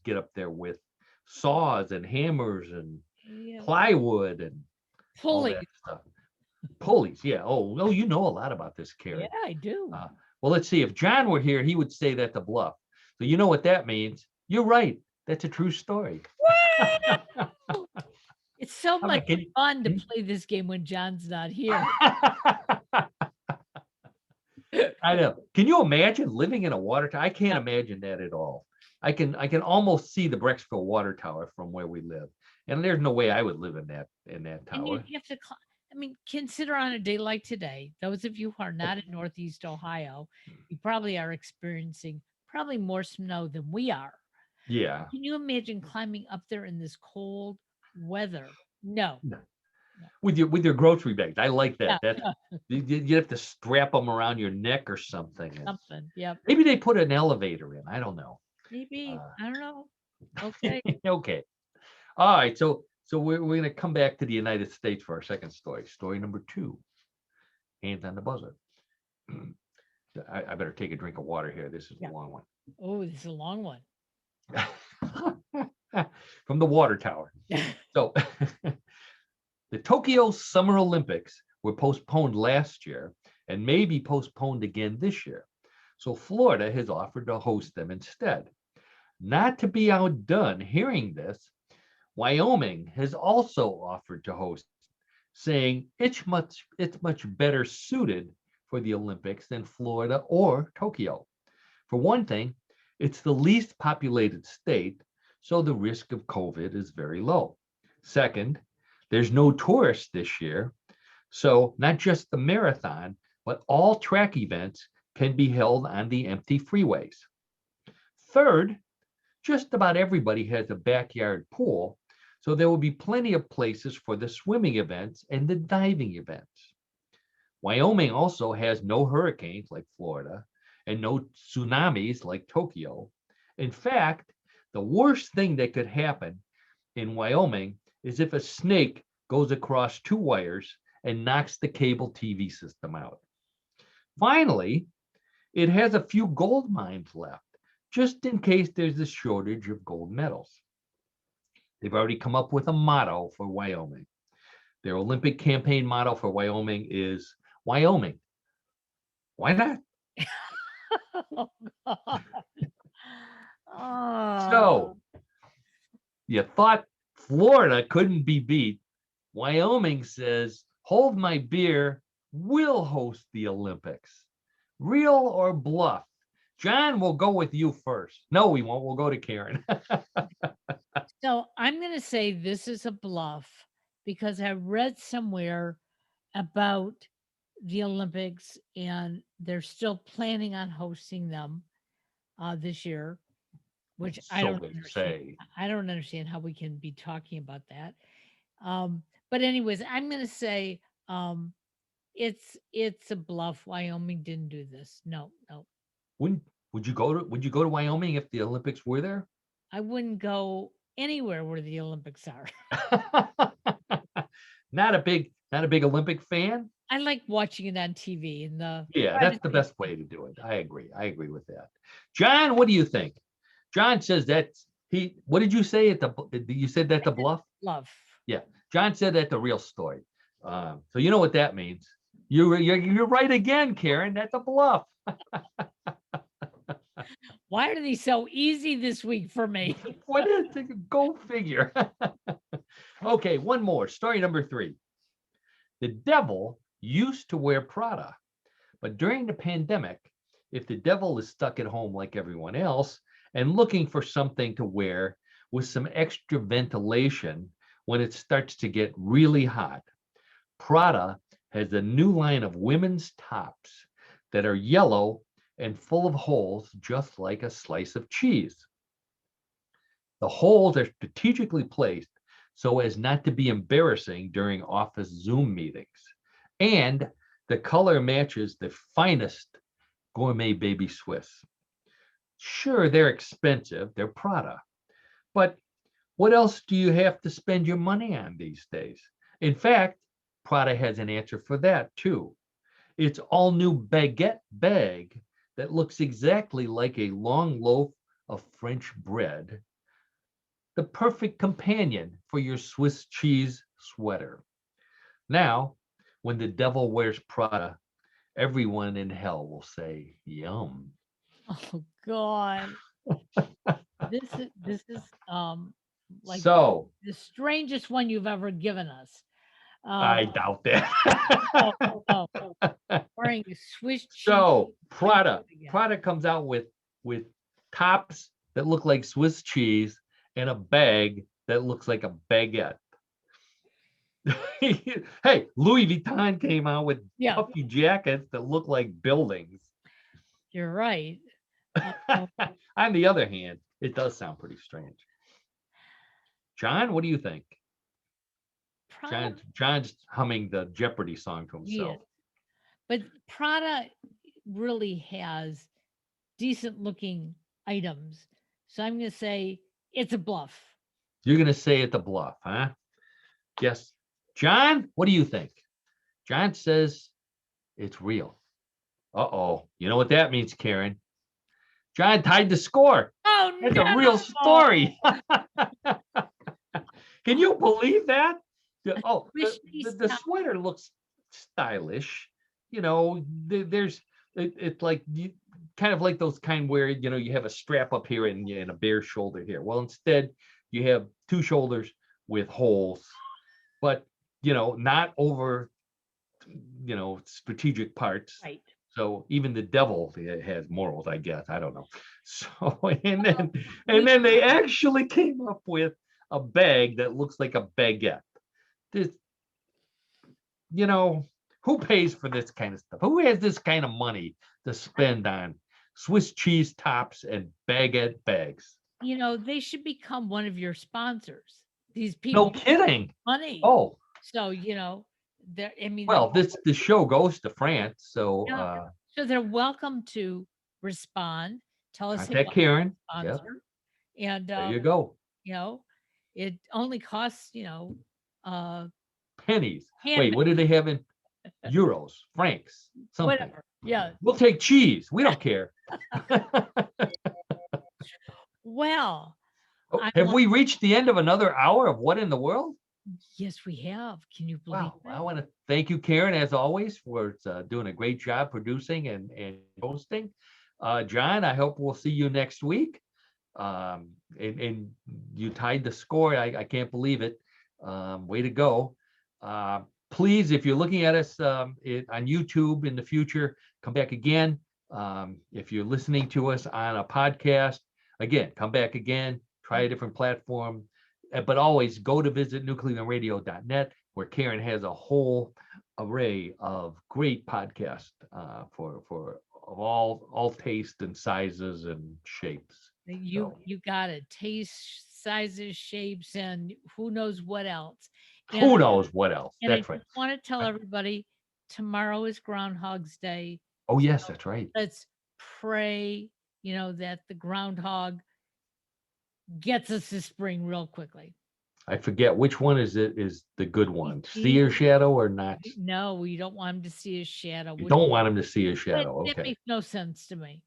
get up there with saws and hammers and Yeah. plywood and all that Pulleys. stuff? Pulleys, yeah. Oh, you know a lot about this, Yeah, Karen. I do. Uh, well, let's see. If John were here, he would say that's a bluff. So you know what that means. You're right. That's a true story. Woo! It's so All much right, fun to can play this game when John's not here. I know. Can you imagine living in a water tower? I can't No. imagine that at all. I can almost see the Brecksville water tower from where we live. And there's no way I would live in that And you tower. have to I mean, consider on a day like today, those of you who are not in Northeast Ohio, you probably are experiencing probably more snow than we are. Yeah. Can you imagine climbing up there in this cold weather? No, No. no, With your grocery bags. I like yeah, that. That's you have to strap them around your neck or something. And something. Yep. maybe they put an elevator in. I don't know. Maybe. Uh, I don't know. Okay. okay. All right. So we're going to come back to the United States for our second story. Story number 2. Hands on the buzzer. I better take a drink of water here. This is Yeah. a long one. Oh, this is a long one. From the water tower. So the Tokyo Summer Olympics were postponed last year and may be postponed again this year. So Florida has offered to host them instead. Not to be outdone, hearing this, Wyoming has also offered to host, saying it's much better suited for the Olympics than Florida or Tokyo. For one thing, it's the least populated state, so the risk of COVID is very low. Second, there's no tourists this year, so not just the marathon, but all track events can be held on the empty freeways. Third, just about everybody has a backyard pool, so there will be plenty of places for the swimming events and the diving events. Wyoming also has no hurricanes like Florida and no tsunamis like Tokyo. In fact, the worst thing that could happen in Wyoming is if a snake goes across 2 wires and knocks the cable TV system out. Finally, it has a few gold mines left, just in case there's a shortage of gold medals. They've already come up with a motto for Wyoming. Their Olympic campaign motto for Wyoming is Wyoming. Why not? Oh, God. Oh, So you thought Florida couldn't be beat. Wyoming says, hold my beer, we'll host the Olympics. Real or bluff? John, we'll go with you first. No, we won't. We'll go to Karen. so I'm going to say this is a bluff because I read somewhere about the Olympics and they're still planning on hosting them this year, which I So don't they understand. say. I don't understand how we can be talking about that. But anyways, I'm going to say um, it's a bluff. Wyoming didn't do this. No, no, Wouldn't would you go to Wyoming if the Olympics were there? I wouldn't go anywhere where the Olympics are. Not a big Olympic fan. I like watching it on TV and the Yeah, that's the privacy. best way to do it. I agree with that. John, what do you think? John says that's he. What did you say at the? You said that the bluff. Love. Yeah, John said that the real story. So you know what that means. You're right again, Karen. That's a bluff. Why are these so easy this week for me? What is it? Go figure. Okay, one more. Story number 3. The devil used to wear Prada, but during the pandemic, if the devil is stuck at home like everyone else and looking for something to wear with some extra ventilation when it starts to get really hot, Prada has a new line of women's tops that are yellow and full of holes, just like a slice of cheese. The holes are strategically placed so as not to be embarrassing during office Zoom meetings. And the color matches the finest gourmet baby Swiss. Sure, they're expensive, they're Prada, but what else do you have to spend your money on these days? In fact, Prada has an answer for that too. Its all new baguette bag that looks exactly like a long loaf of French bread, the perfect companion for your Swiss cheese sweater. Now, when the devil wears Prada, everyone in hell will say, yum. Oh God. This is like So the strangest one you've ever given us. I Um, doubt that. oh, oh, oh, oh. Wearing a Swiss cheese So and Prada, again. Prada comes out with tops that look like Swiss cheese and a bag that looks like a baguette. Hey, Louis Vuitton came out with Yeah, puffy jackets that look like buildings. you're right. Uh, On the other hand, it does sound pretty strange. John, what do you think? Prada, John's humming the Jeopardy song to yes, himself. but Prada really has decent looking items. So I'm going to say it's a bluff. You're gonna say it's a bluff, huh? Yes. John, what do you think? John says it's real. Uh-oh. You know what that means, Karen? John tied the score. Oh That's a real no! story. Can you believe that? Oh, Wish these the top. sweater looks stylish. You know, there's it's like kind of like those kind where you have a strap up here and a bare shoulder here. Well, instead you have two shoulders with holes, but not over strategic parts. Right. So even the devil has morals, I guess. I don't know. So and Well, then and we then they actually came up with a bag that looks like a baguette. This, you know, who pays for this kind of stuff? Who has this kind of money to spend on Swiss cheese tops and baguette bags? they should become one of your sponsors. These No people kidding. money. Oh, So, they're I mean, they're well, the show goes to France, so yeah. So they're welcome to respond, tell us they contact want to Karen. Yep, sponsor, and, there you go. you know, it only costs, uh, Pennies. Wait, hand what do they have in euros, francs, something? whatever. Yeah. We'll take cheese. We don't care. Well, Oh, I have want we reached the end of another hour of What in the World? yes, we have. Can you believe Wow. I that? want to thank you, Karen, as always, for doing a great job producing and hosting. John, I hope we'll see you next week. And you tied the score. I can't believe it. Way to go. Please, if you're looking at us on YouTube in the future, come back again. If you're listening to us on a podcast, again, come back again, try a different platform. But always go to visit newclevelandradio.net, where Karen has a whole array of great podcasts for of all tastes and sizes and shapes. You So you got it. Taste, sizes, shapes, and who knows what else. And who knows what else? and I That's right. just want to tell everybody tomorrow is Groundhog's Day. Oh So yes, that's right. let's pray, that the groundhog gets us to spring real quickly. I forget which one is it is the good one. See He your shadow or not? no, we don't want him to see his shadow. You Which don't want him to see a that, shadow. that Okay. makes no sense to me.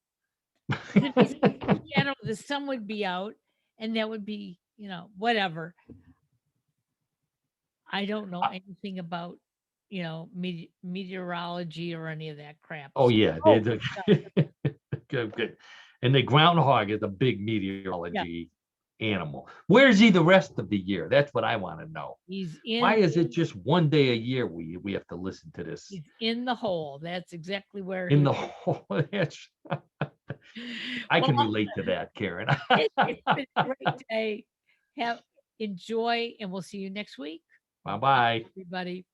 'Cause if he sees his shadow, the sun would be out, and that would be, whatever. I don't know anything about, meteorology or any of that crap. Oh yeah, Oh, good, good. And the groundhog is a big yeah, meteorology animal. Where's he the rest of the year? That's what I want to know. he's Why in is it just one day a year we have to listen to this he's in the hole. That's exactly where in he the whole? I well, can relate to that, Karen. it's been a great day. Have Enjoy, and we'll see you next week. Bye Bye, bye. everybody.